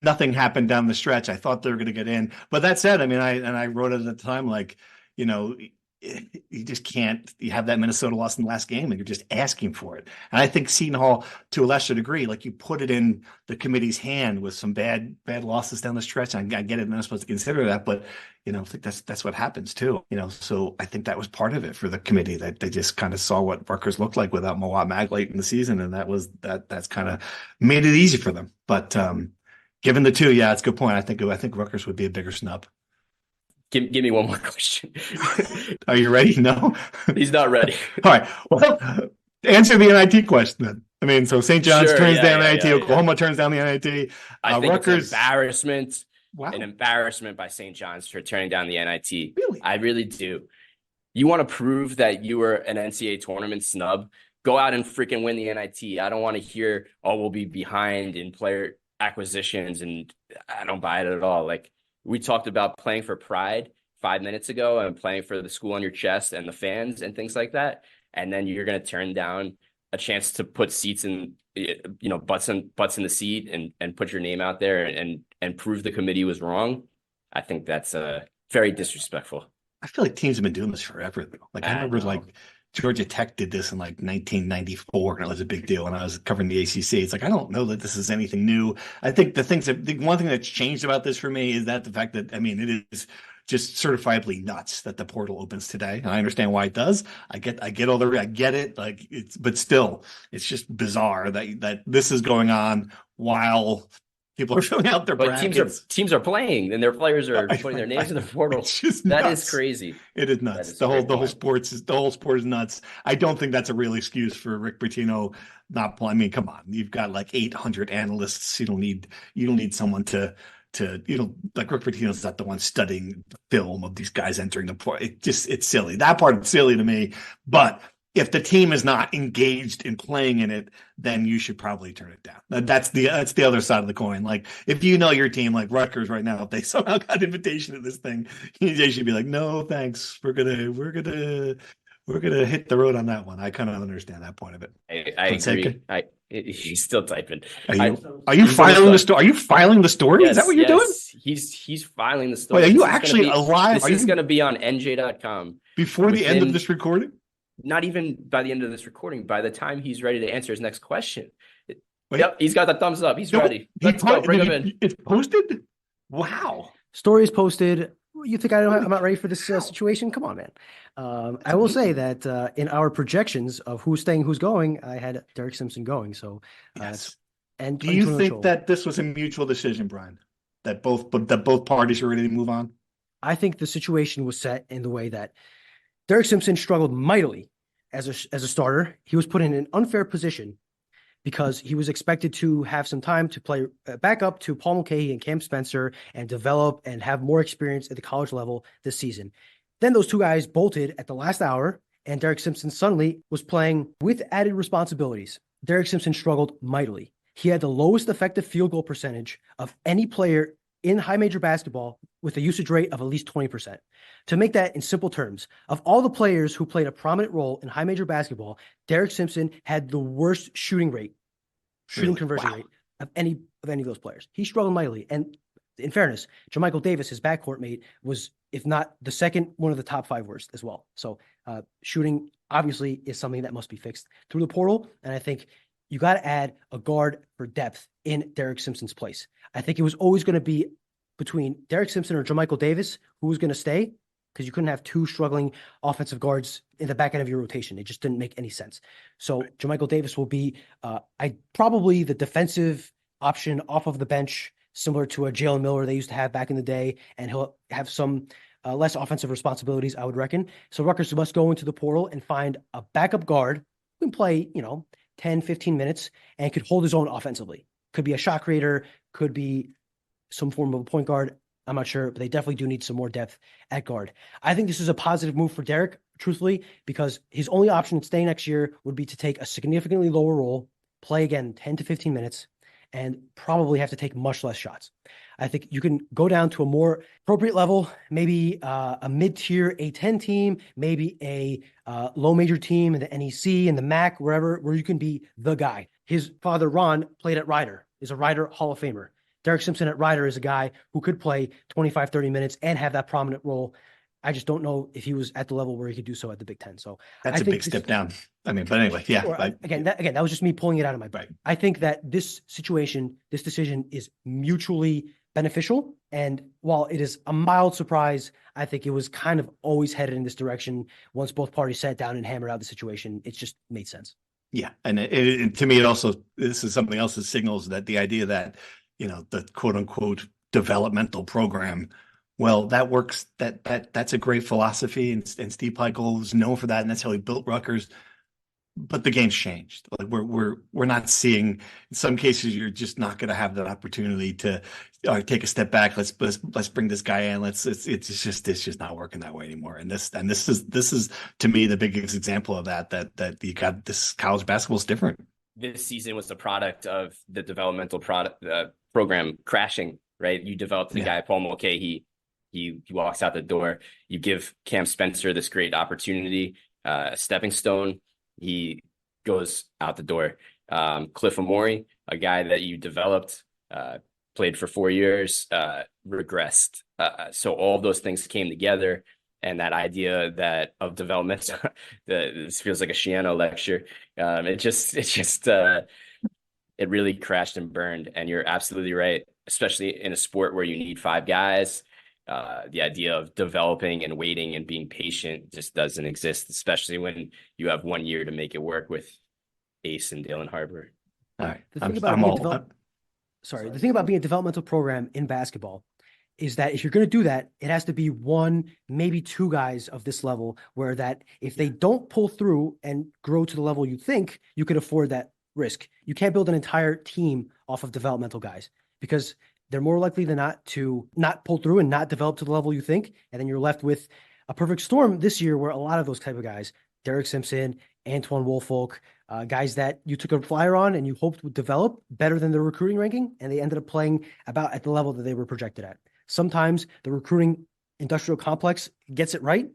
nothing happened down the stretch. I thought they were going to get in, but that said, I mean, I wrote it at the time, like, you just can't. You have that Minnesota loss in the last game, and you're just asking for it. And I think Seton Hall, to a lesser degree, like you put it in the committee's hand with some bad losses down the stretch. I get it, and I'm supposed to consider that, but I think that's what happens too. So I think that was part of it for the committee, that they just kind of saw what Rutgers looked like without Mawat Mag late in the season, and that's kind of made it easy for them. But given the 2, yeah, it's a good point. I think Rutgers would be a bigger snub. Give me one more question. Are you ready? No? He's not ready. All right. Well, answer the NIT question then. I mean, so St. John's turns down NIT, Oklahoma turns down the NIT. I think Rutgers, it's an embarrassment. Wow. An embarrassment by St. John's for turning down the NIT. Really? I really do. You want to prove that you were an NCAA tournament snub? Go out and freaking win the NIT. I don't want to hear, we'll be behind in player acquisitions, and I don't buy it at all. Like, we talked about playing for pride 5 minutes ago and playing for the school on your chest and the fans and things like that. And then you're going to turn down a chance to put seats in, butts in the seat and put your name out there and prove the committee was wrong, I think that's very disrespectful. I feel like teams have been doing this forever, though. Like I remember, know. like Georgia Tech did this in like 1994, and it was a big deal when I was covering the ACC. It's like I don't know that this is anything new. I think the one thing that's changed about this for me is that the fact that it is just certifiably nuts that the portal opens today, and I understand why it does. I get I get it. Like but still, it's just bizarre that this is going on while people are filling out their brackets. Teams are playing, and their players are putting their names in the portal. It's just that nuts. is crazy. It is nuts. The whole sport is nuts. I don't think that's a real excuse for Rick Pitino not playing. I mean, come on, you've got like 800 analysts. You don't need someone to like Rick Pitino's not the one studying the film of these guys entering the portal. It's silly. That part is silly to me, but if the team is not engaged in playing in it, then you should probably turn it down. That's the other side of the coin. Like if you know your team, like Rutgers right now, if they somehow got an invitation to this thing, they should be like, no, thanks. We're gonna hit the road on that one. I kind of understand that point of it. I agree. He's still typing. Are you filing the story? Are you filing the story? Yes, is that what you're doing? He's filing the story. Wait, are you actually alive? This is going to be on NJ.com before the end of this recording. Not even by the end of this recording. By the time he's ready to answer his next question. Yep, he's got the thumbs up. He's ready. Let's go. Bring him in. It's posted? Wow. Story is posted. You think I'm not ready for this situation? Come on, man. I will say that in our projections of who's staying, who's going, I had Derek Simpson going. So, yes. And do you think that this was a mutual decision, Brian? That both parties are ready to move on? I think the situation was set in the way that Derek Simpson struggled mightily as a starter. He was put in an unfair position because he was expected to have some time to play back up to Paul Mulcahy and Cam Spencer and develop and have more experience at the college level this season. Then those two guys bolted at the last hour, and Derek Simpson suddenly was playing with added responsibilities. Derek Simpson struggled mightily. He had the lowest effective field goal percentage of any player in high major basketball with a usage rate of at least 20%. To make that in simple terms, of all the players who played a prominent role in high major basketball, Derek Simpson had the worst shooting conversion rate of any of those players. He struggled mightily. And in fairness, JaMychal Davis, his backcourt mate, was, if not the second, one of the top 5 worst as well. So shooting obviously is something that must be fixed through the portal. And I think you got to add a guard for depth in Derek Simpson's place. I think it was always going to be between Derek Simpson or JaMychal Davis who was going to stay, because you couldn't have two struggling offensive guards in the back end of your rotation. It just didn't make any sense. So JaMychal Davis will be probably the defensive option off of the bench, similar to a Jalen Miller they used to have back in the day, and he'll have some less offensive responsibilities, I would reckon. So Rutgers must go into the portal and find a backup guard who can play, 10, 15 minutes and could hold his own offensively. Could be a shot creator, could be some form of a point guard. I'm not sure, but they definitely do need some more depth at guard. I think this is a positive move for Derek, truthfully, because his only option to stay next year would be to take a significantly lower role, play again 10 to 15 minutes, and probably have to take much less shots. I think you can go down to a more appropriate level, maybe a mid-tier A10 team, maybe a low major team in the NEC and the MAC, wherever, where you can be the guy. His father, Ron, played at Rider, is a Rider Hall of Famer. Derek Simpson at Rider is a guy who could play 25, 30 minutes and have that prominent role. I just don't know if he was at the level where he could do so at the Big Ten. So that's a big step down. But anyway, yeah. That was just me pulling it out of my brain. I think that this decision is mutually beneficial. And while it is a mild surprise, I think it was kind of always headed in this direction. Once both parties sat down and hammered out the situation, it just made sense. Yeah. And to me, this is something else that signals that the idea that, the quote unquote developmental program, well, that works. That's a great philosophy. And Steve Pikiell is known for that. And that's how he built Rutgers. But the game's changed. Like we're not seeing, in some cases, you're just not going to have that opportunity to take a step back. Let's bring this guy in. It's just not working that way anymore. And this is to me the biggest example of that you got. This college basketball is different. This season was the product of the developmental program crashing, right? You developed the guy, Paul Mulcahy. He walks out the door. You give Cam Spencer this great opportunity, a stepping stone. He goes out the door. Cliff Amori, a guy that you developed, played for 4 years, regressed. So all of those things came together, and that idea of development, this feels like a Shiano lecture. It really crashed and burned. And you're absolutely right, especially in a sport where you need 5 guys. The idea of developing and waiting and being patient just doesn't exist, especially when you have 1 year to make it work with Ace and Dalen Harbour. All right. The thing about being a developmental program in basketball is that if you're going to do that, it has to be 1, maybe 2 guys of this level, where that if they don't pull through and grow to the level you think, you could afford that risk. You can't build an entire team off of developmental guys, because they're more likely than not to not pull through and not develop to the level you think. And then you're left with a perfect storm this year where a lot of those type of guys, Derek Simpson, Antoine Woolfolk, guys that you took a flyer on and you hoped would develop better than their recruiting ranking, and they ended up playing about at the level that they were projected at. Sometimes the recruiting industrial complex gets it right.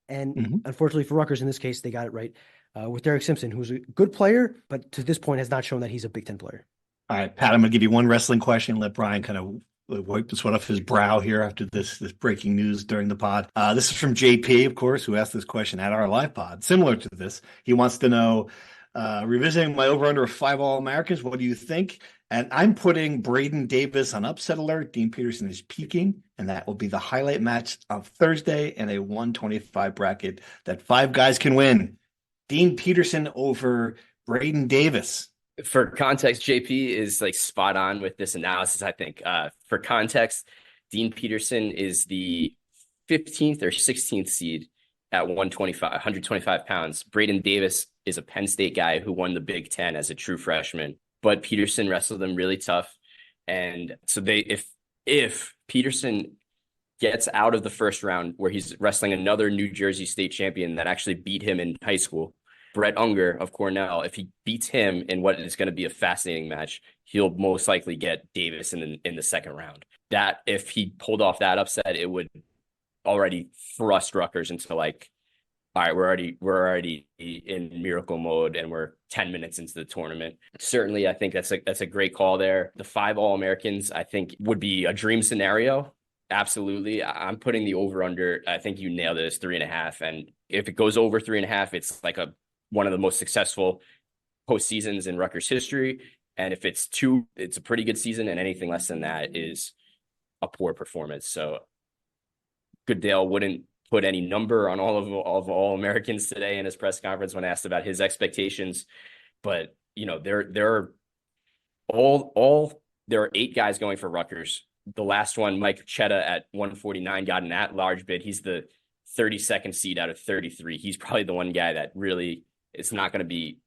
And unfortunately for Rutgers, in this case, they got it right with Derek Simpson, who's a good player, but to this point has not shown that he's a Big Ten player. All right, Pat, I'm going to give you one wrestling question. Let Brian kind of wipe the sweat off his brow here after this breaking news during the pod. This is from JP, of course, who asked this question at our live pod. Similar to this, he wants to know, revisiting my over-under of 5 All-Americans, what do you think? And I'm putting Braden Davis on upset alert. Dean Peterson is peaking, and that will be the highlight match of Thursday in a 125 bracket that 5 guys can win. Dean Peterson over Braden Davis. For context, JP is like spot on with this analysis, I think. For context, Dean Peterson is the 15th or 16th seed at 125 pounds. Braden Davis is a Penn State guy who won the Big Ten as a true freshman, but Peterson wrestled them really tough. And so if Peterson gets out of the first round, where he's wrestling another New Jersey State champion that actually beat him in high school, Brett Unger of Cornell, if he beats him in what is going to be a fascinating match, he'll most likely get Davis in the second round. That if he pulled off that upset, it would already thrust Rutgers into like, all right, we're already in miracle mode, and we're 10 minutes into the tournament. Certainly, I think that's a great call there. The 5 All-Americans, I think, would be a dream scenario. Absolutely. I'm putting the over under. I think you nailed it. It's 3.5. And if it goes over 3.5, it's like one of the most successful postseasons in Rutgers history. And if it's 2, it's a pretty good season. And anything less than that is a poor performance. So Goodale wouldn't put any number on all of all Americans today in his press conference when asked about his expectations. But, you know, there are 8 guys going for Rutgers. The last one, Mike Chetta at 149, got an at-large bid. He's the 32nd seed out of 33. He's probably the one guy that really is not going to be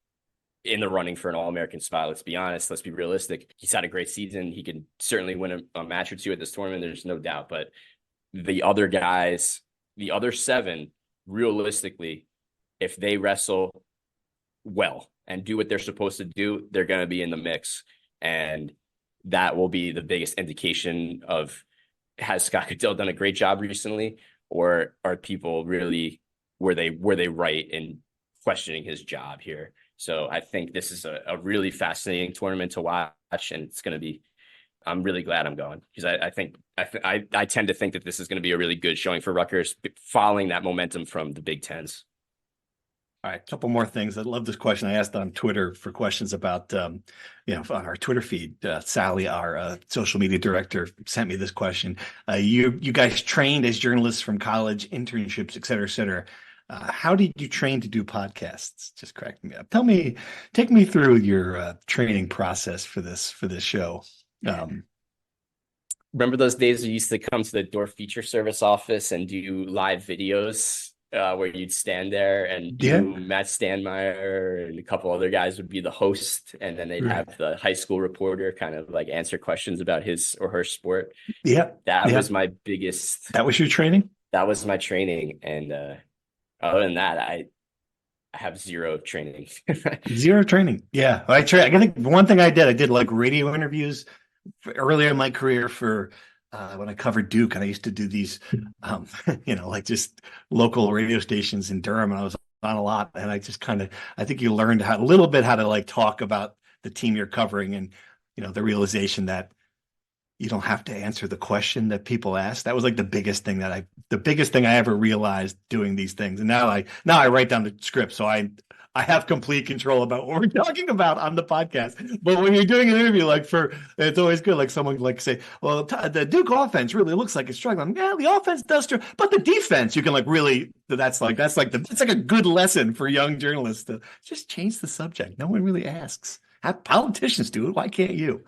in the running for an All-American spot. Let's be honest. Let's be realistic. He's had a great season. He could certainly win a match or 2 at this tournament. There's no doubt. But the other guys, the other 7, realistically, if they wrestle well and do what they're supposed to do, they're going to be in the mix. And that will be the biggest indication of, has Scott Goodale done a great job recently, or are people really, were they right in questioning his job here? So I think this is a really fascinating tournament to watch, and it's going to be, I'm really glad I'm going, because I tend to think that this is going to be a really good showing for Rutgers, following that momentum from the Big Tens. All right, a couple more things. I love this question. I asked on Twitter for questions about, on our Twitter feed. Sally, our social media director, sent me this question. You guys trained as journalists from college, internships, et cetera, et cetera. How did you train to do podcasts? Just crack me up. Take me through your training process for this show. Remember those days we used to come to the Door Feature Service office and do live videos? Where you'd stand there and Matt Standmeyer and a couple other guys would be the host, and then they'd have the high school reporter kind of like answer questions about his or her sport. That was my biggest. That was your training? That was my training. And other than that, I have zero training. Zero training. Yeah. I think one thing I did like radio interviews earlier in my career for when I covered Duke, and I used to do these, like just local radio stations in Durham, and I was on a lot, and I think you learned a little bit how to like talk about the team you're covering, and the realization that you don't have to answer the question that people ask. That was like the biggest thing I ever realized doing these things. And now I write down the script, so I have complete control about what we're talking about on the podcast. But when you're doing an interview, it's always good. Like someone like say, well, the Duke offense really looks like it's struggling. Yeah, the offense does struggle, but the defense, you can like really, that's like a good lesson for young journalists to just change the subject. No one really asks. Have politicians do it. Why can't you?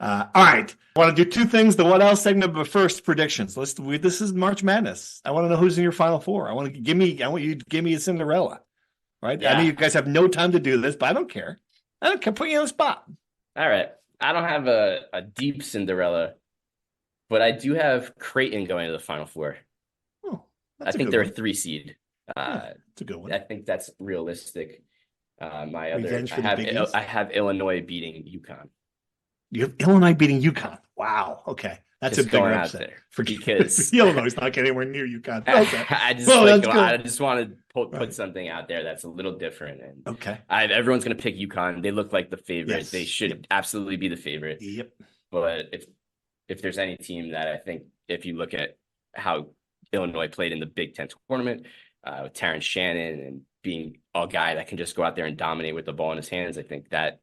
All right. I want to do two things. The what else segment, but first predictions. This is March Madness. I want to know who's in your Final Four. I want you to give me a Cinderella. Right? Yeah. I know you guys have no time to do this, but I don't care. Put you on the spot. All right. I don't have a deep Cinderella, but I do have Creighton going to the Final Four. Oh, I think they're a 3 seed. That's a good one. I think that's realistic. I have Illinois beating UConn. You have Illinois beating UConn. Wow. Okay. That's just a big going upset. out there because Illinois is not getting anywhere near UConn. Okay. I just want to put something out there that's a little different. And okay. Everyone's going to pick UConn. They look like the favorite. Yes. They should absolutely be the favorite. Yep. But if there's any team that I think, if you look at how Illinois played in the Big Ten tournament, with Terrence Shannon and being a guy that can just go out there and dominate with the ball in his hands, I think that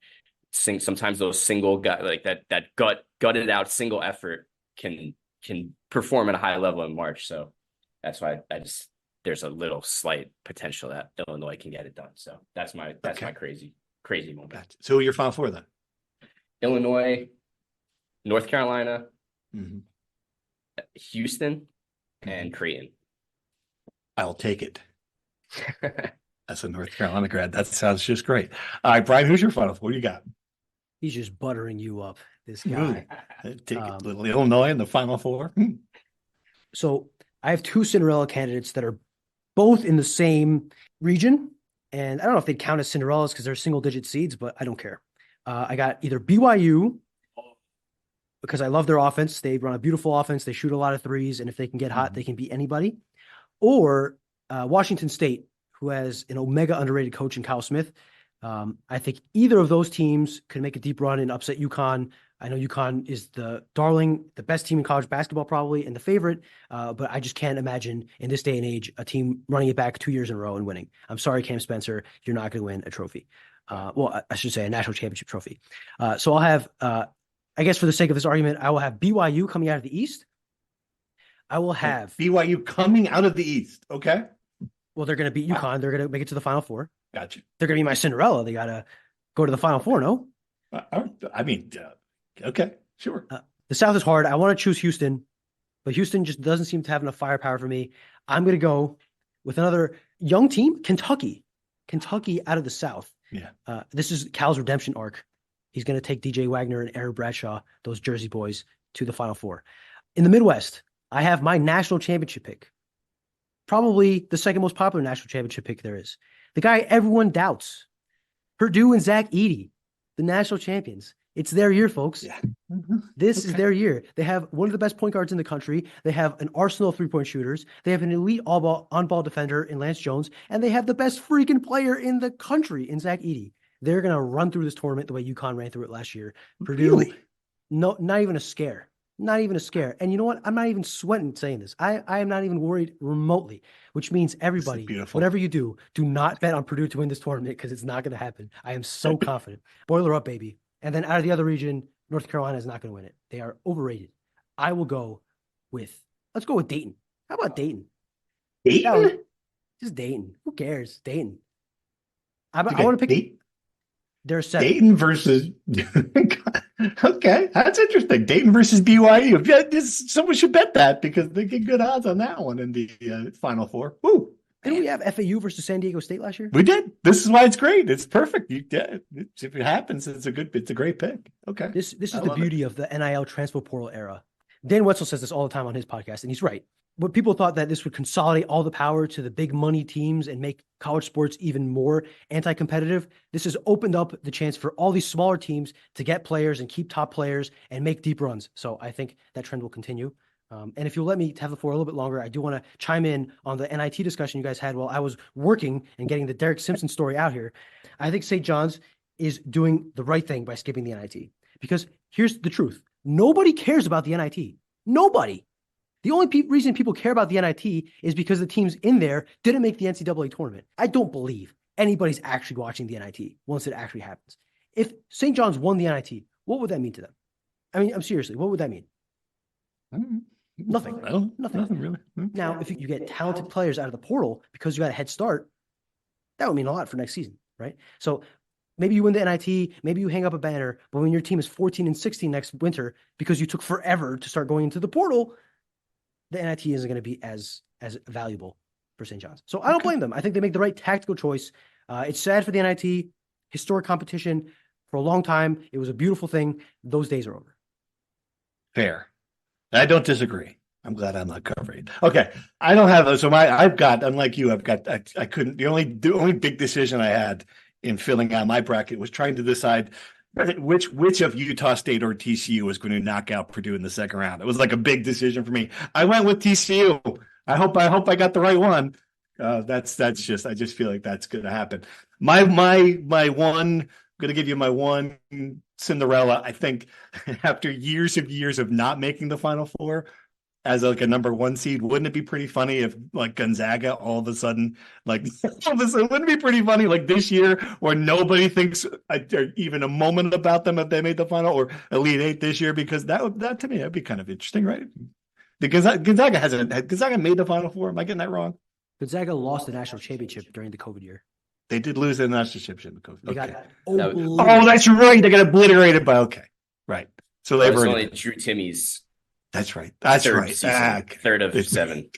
sometimes those single guys like that gutted out single effort can perform at a high level in March. So that's why there's a little slight potential that Illinois can get it done. So that's my crazy moment. Gotcha. So your Final Four then? Illinois, North Carolina, mm-hmm. Houston, and Creighton. I'll take it. That's a North Carolina grad. That sounds just great. All right, Brian, who's your Final Four? What do you got? He's just buttering you up, this guy. Take little Illinois in the Final Four. So I have two Cinderella candidates that are both in the same region. And I don't know if they count as Cinderellas because they're single-digit seeds, but I don't care. I got either BYU, because I love their offense. They run a beautiful offense. They shoot a lot of threes. And if they can get hot, they can beat anybody. Or Washington State, who has an omega underrated coach in Kyle Smith. I think either of those teams could make a deep run and upset UConn. I know UConn is the darling, the best team in college basketball probably, and the favorite, but I just can't imagine in this day and age a team running it back 2 years in a row and winning. I'm sorry, Cam Spencer, you're not going to win a trophy. Well, I should say a national championship trophy. So I'll have, I guess for the sake of this argument, I will have BYU coming out of the East. I will have BYU coming out of the East. Okay. Well, they're going to beat UConn. Wow. They're going to make it to the Final Four. Gotcha. They're going to be my Cinderella. They got to go to the Final Four, no? I mean, okay, sure. The South is hard. I want to choose Houston, but Houston just doesn't seem to have enough firepower for me. I'm going to go with another young team, Kentucky. Kentucky out of the South. Yeah. This is Cal's redemption arc. He's going to take DJ Wagner and Aaron Bradshaw, those Jersey boys, to the Final Four. In the Midwest, I have my national championship pick. Probably the second most popular national championship pick there is. The guy everyone doubts. Purdue and Zach Edey, the national champions. It's their year, folks. Yeah. This is their year. They have one of the best point guards in the country. They have an arsenal of three-point shooters. They have an elite on-ball defender in Lance Jones. And they have the best freaking player in the country in Zach Edey. They're going to run through this tournament the way UConn ran through it last year. Purdue, really? No, not even a scare. Not even a scare. And you know what? I'm not even sweating saying this. I am not even worried remotely, which means everybody, whatever you do not bet on Purdue to win this tournament because it's not going to happen. I am so confident. Boiler up, baby. And then out of the other region, North Carolina is not going to win it. They are overrated. I will go let's go with Dayton. How about Dayton? Dayton? Just Dayton. Who cares? Dayton. I want to pick. They're set. Dayton versus. Okay, that's interesting. Dayton versus BYU. Someone should bet that because they get good odds on that one in the Final Four. Woo! Didn't we have FAU versus San Diego State last year? We did. This is why it's great. It's perfect. If it happens, it's a great pick. Okay. This is the beauty of the NIL transfer portal era. Dan Wetzel says this all the time on his podcast, and he's right. But people thought that this would consolidate all the power to the big money teams and make college sports even more anti-competitive. This has opened up the chance for all these smaller teams to get players and keep top players and make deep runs. So I think that trend will continue. And if you'll let me have the floor a little bit longer, I do want to chime in on the NIT discussion you guys had while I was working and getting the Derek Simpson story out here. I think St. John's is doing the right thing by skipping the NIT, because here's the truth. Nobody cares about the NIT. Nobody. The only reason people care about the NIT is because the teams in there didn't make the NCAA tournament. I don't believe anybody's actually watching the NIT once it actually happens. If St. John's won the NIT, what would that mean to them? I mean, I'm seriously, what would that mean? Nothing. Nothing really. Now, if you get talented players out of the portal because you got a head start, that would mean a lot for next season, right? So maybe you win the NIT, maybe you hang up a banner, but when your team is 14-16 next winter because you took forever to start going into the portal, the NIT isn't going to be as valuable for St. John's. So I don't blame them. I think they make the right tactical choice. It's sad for the NIT, historic competition for a long time. It was a beautiful thing. Those days are over. Fair. I don't disagree. I'm glad I'm not covering. Okay. I don't have those. So I've got, unlike you, I couldn't, the only big decision I had in filling out my bracket was trying to decide which of Utah State or TCU was going to knock out Purdue in the second round. It was like a big decision for me. I went with TCU. I hope I got the right one. I just feel like that's going to happen. My one, I'm going to give you my one Cinderella. I think after years of not making the Final Four as like a number one seed, wouldn't it be pretty funny if like Gonzaga all of a sudden wouldn't it be pretty funny like this year where nobody thinks even a moment about them if they made the final, or Elite Eight this year? Because that to me that'd be kind of interesting, right? Because Gonzaga made the Final Four. Am I getting that wrong? Gonzaga lost the national championship during the COVID year. They did lose the national championship. They got that's right. They got obliterated by right. So they were only Drew Timmy's. That's right. That's right. Third of 7.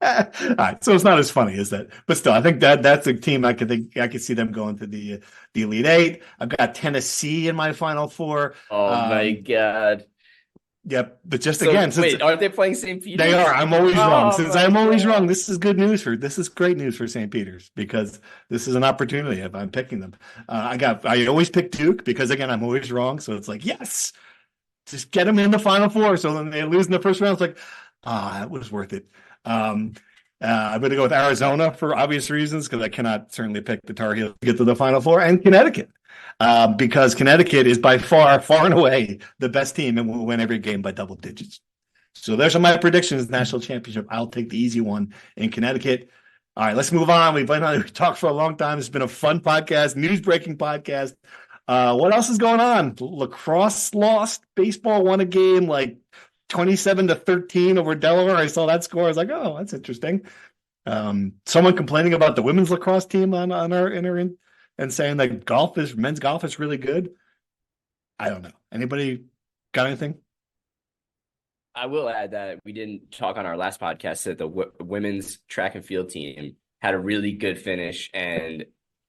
All right. So it's not as funny as that, but still, I think that's a team I could see them going to the Elite Eight. I've got Tennessee in my Final Four. Oh my God. Yep, but again, wait, aren't they playing St. Peter's? They are. I'm always wrong. Since I'm always wrong, this is great news for St. Peter's, because this is an opportunity if I'm picking them. I always pick Duke because again I'm always wrong, so it's like yes, just get them in the Final Four. So then they lose in the first round. It's like that was worth it. I'm going to go with Arizona for obvious reasons because I cannot certainly pick the Tar Heels to get to the Final Four, and Connecticut. Because Connecticut is by far and away the best team and will win every game by double digits. So there's my predictions. National championship. I'll take the easy one in Connecticut. All right, let's move on. We've talked for a long time. It's been a fun podcast, news-breaking podcast. What else is going on? Lacrosse lost. Baseball won a game like 27-13 over Delaware. I saw that score. I was like, oh, that's interesting. Someone complaining about the women's lacrosse team on our and saying that men's golf is really good. I don't know. Anybody got anything? I will add that we didn't talk on our last podcast that the women's track and field team had a really good finish and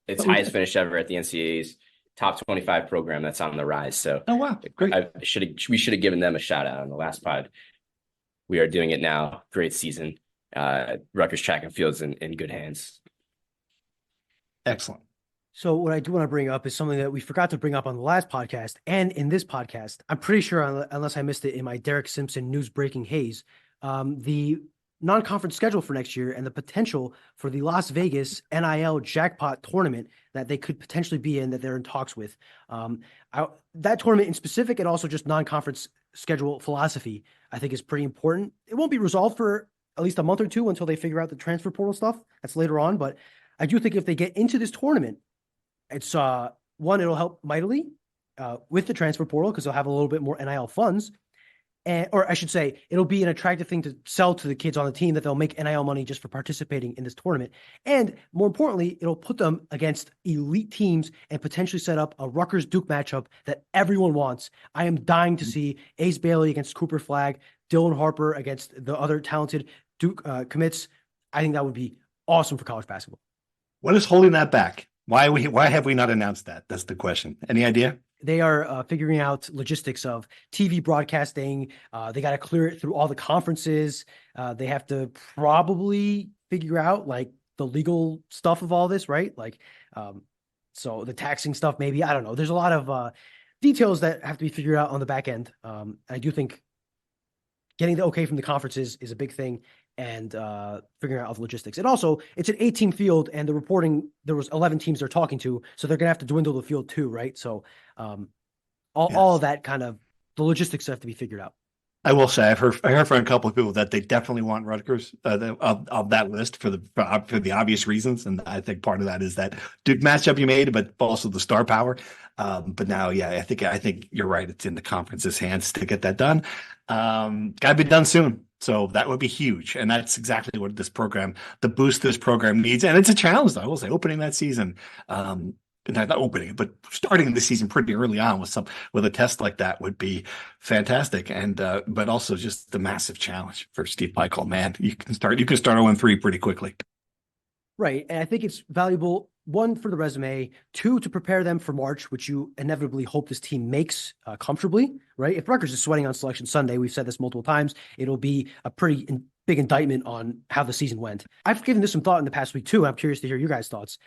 its highest finish ever at the NCAA's top 25 program that's on the rise. So, oh wow, great! We should have given them a shout out on the last pod. We are doing it now. Great season. Rutgers track and field's in good hands. Excellent. So what I do want to bring up is something that we forgot to bring up on the last podcast and in this podcast. I'm pretty sure, unless I missed it in my Derek Simpson news breaking haze, the non-conference schedule for next year and the potential for the Las Vegas NIL jackpot tournament that they could potentially be in, that they're in talks with. That tournament in specific, and also just non-conference schedule philosophy, I think is pretty important. It won't be resolved for at least a month or two until they figure out the transfer portal stuff. That's later on. But I do think if they get into this tournament, it's one, it'll help mightily with the transfer portal because they'll have a little bit more NIL funds. Or I should say, it'll be an attractive thing to sell to the kids on the team that they'll make NIL money just for participating in this tournament. And more importantly, it'll put them against elite teams and potentially set up a Rutgers-Duke matchup that everyone wants. I am dying to see Ace Bailey against Cooper Flagg, Dylan Harper against the other talented Duke commits. I think that would be awesome for college basketball. What is holding that back? Why have we not announced that? That's the question. Any idea? They are figuring out logistics of TV broadcasting. They got to clear it through all the conferences. They have to probably figure out like the legal stuff of all this, right? So the taxing stuff, maybe, I don't know. There's a lot of details that have to be figured out on the back end. I do think getting the okay from the conferences is a big thing, and figuring out all the logistics. And also, it's an 8-team field, and the reporting, there was 11 teams they're talking to, so they're going to have to dwindle the field too, right? So all of that kind of, the logistics have to be figured out. I will say I heard from a couple of people that they definitely want Rutgers of that list for the obvious reasons, and I think part of that is that Duke matchup you made, but also the star power. But now, yeah, I think you're right. It's in the conference's hands to get that done. Got to be done soon, so that would be huge, and that's exactly what the boost this program needs, and it's a challenge. I will say, opening that season. Not opening it, but starting the season pretty early on with a test like that would be fantastic, and but also just the massive challenge for Steve Michael. Man, you can start 0-3 pretty quickly. Right, and I think it's valuable, 1, for the resume, 2, to prepare them for March, which you inevitably hope this team makes comfortably. Right, if Rutgers is sweating on Selection Sunday, we've said this multiple times, it'll be a pretty big indictment on how the season went. I've given this some thought in the past week too. I'm curious to hear your guys' thoughts.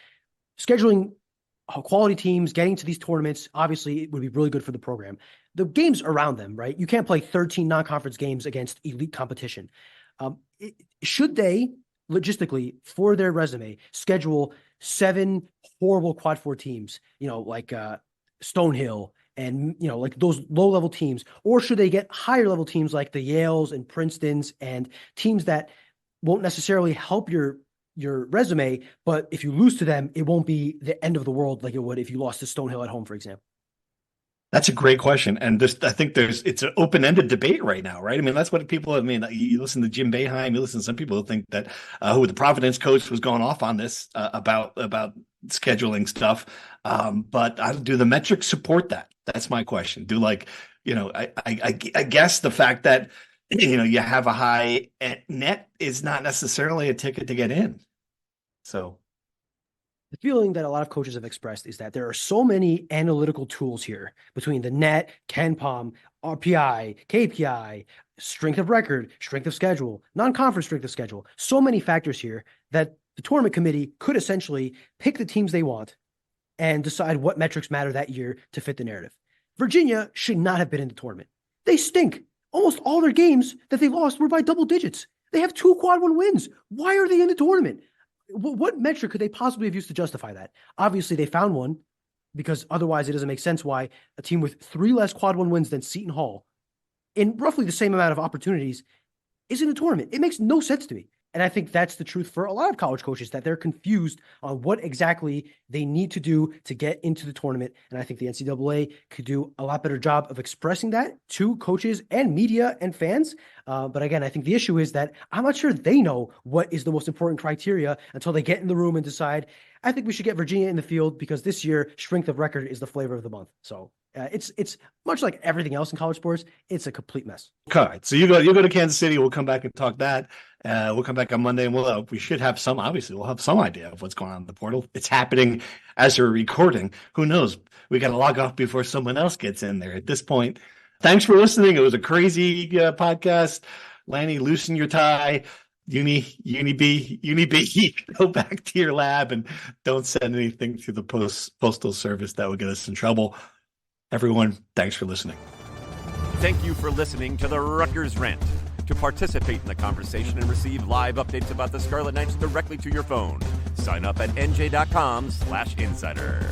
Scheduling quality teams, getting to these tournaments, obviously it would be really good for the program. The games around them, right? You can't play 13 non-conference games against elite competition. Should they, logistically, for their resume, schedule 7 horrible Quad 4 teams, like Stonehill and, like those low-level teams? Or should they get higher-level teams like the Yales and Princetons and teams that won't necessarily help your resume, but if you lose to them, it won't be the end of the world like it would if you lost to Stonehill at home, for example? That's a great question. And I think it's an open-ended debate right now, right? I mean, that's what people, you listen to Jim Boeheim, you listen to some people who think that who the Providence coach was going off on this about scheduling stuff. But do the metrics support that? That's my question. I guess the fact that you have a high net is not necessarily a ticket to get in. So the feeling that a lot of coaches have expressed is that there are so many analytical tools here between the net, KenPom, RPI, KPI, strength of record, strength of schedule, non-conference strength of schedule, so many factors here that the tournament committee could essentially pick the teams they want and decide what metrics matter that year to fit the narrative. Virginia should not have been in the tournament. They stink. Almost all their games that they lost were by double digits. They have 2 Quad 1 wins. Why are they in the tournament? What metric could they possibly have used to justify that? Obviously, they found one, because otherwise it doesn't make sense why a team with 3 less Quad 1 wins than Seton Hall, in roughly the same amount of opportunities, is in the tournament. It makes no sense to me. And I think that's the truth for a lot of college coaches, that they're confused on what exactly they need to do to get into the tournament. And I think the NCAA could do a lot better job of expressing that to coaches and media and fans. But again, I think the issue is that I'm not sure they know what is the most important criteria until they get in the room and decide, I think we should get Virginia in the field because this year strength of record is the flavor of the month. So it's much like everything else in college sports. It's a complete mess. Okay, so you go to Kansas City. We'll come back and talk that. We'll come back on Monday, and we should have some. Obviously, we'll have some idea of what's going on in the portal. It's happening as we're recording. Who knows? We got to log off before someone else gets in there. At this point, thanks for listening. It was a crazy podcast. Lanny, loosen your tie. Uni B, go back to your lab and don't send anything through the postal service that would get us in trouble. Everyone, thanks for listening. Thank you for listening to the Rutgers Rant. To participate in the conversation and receive live updates about the Scarlet Knights directly to your phone, sign up at NJ.com/insider.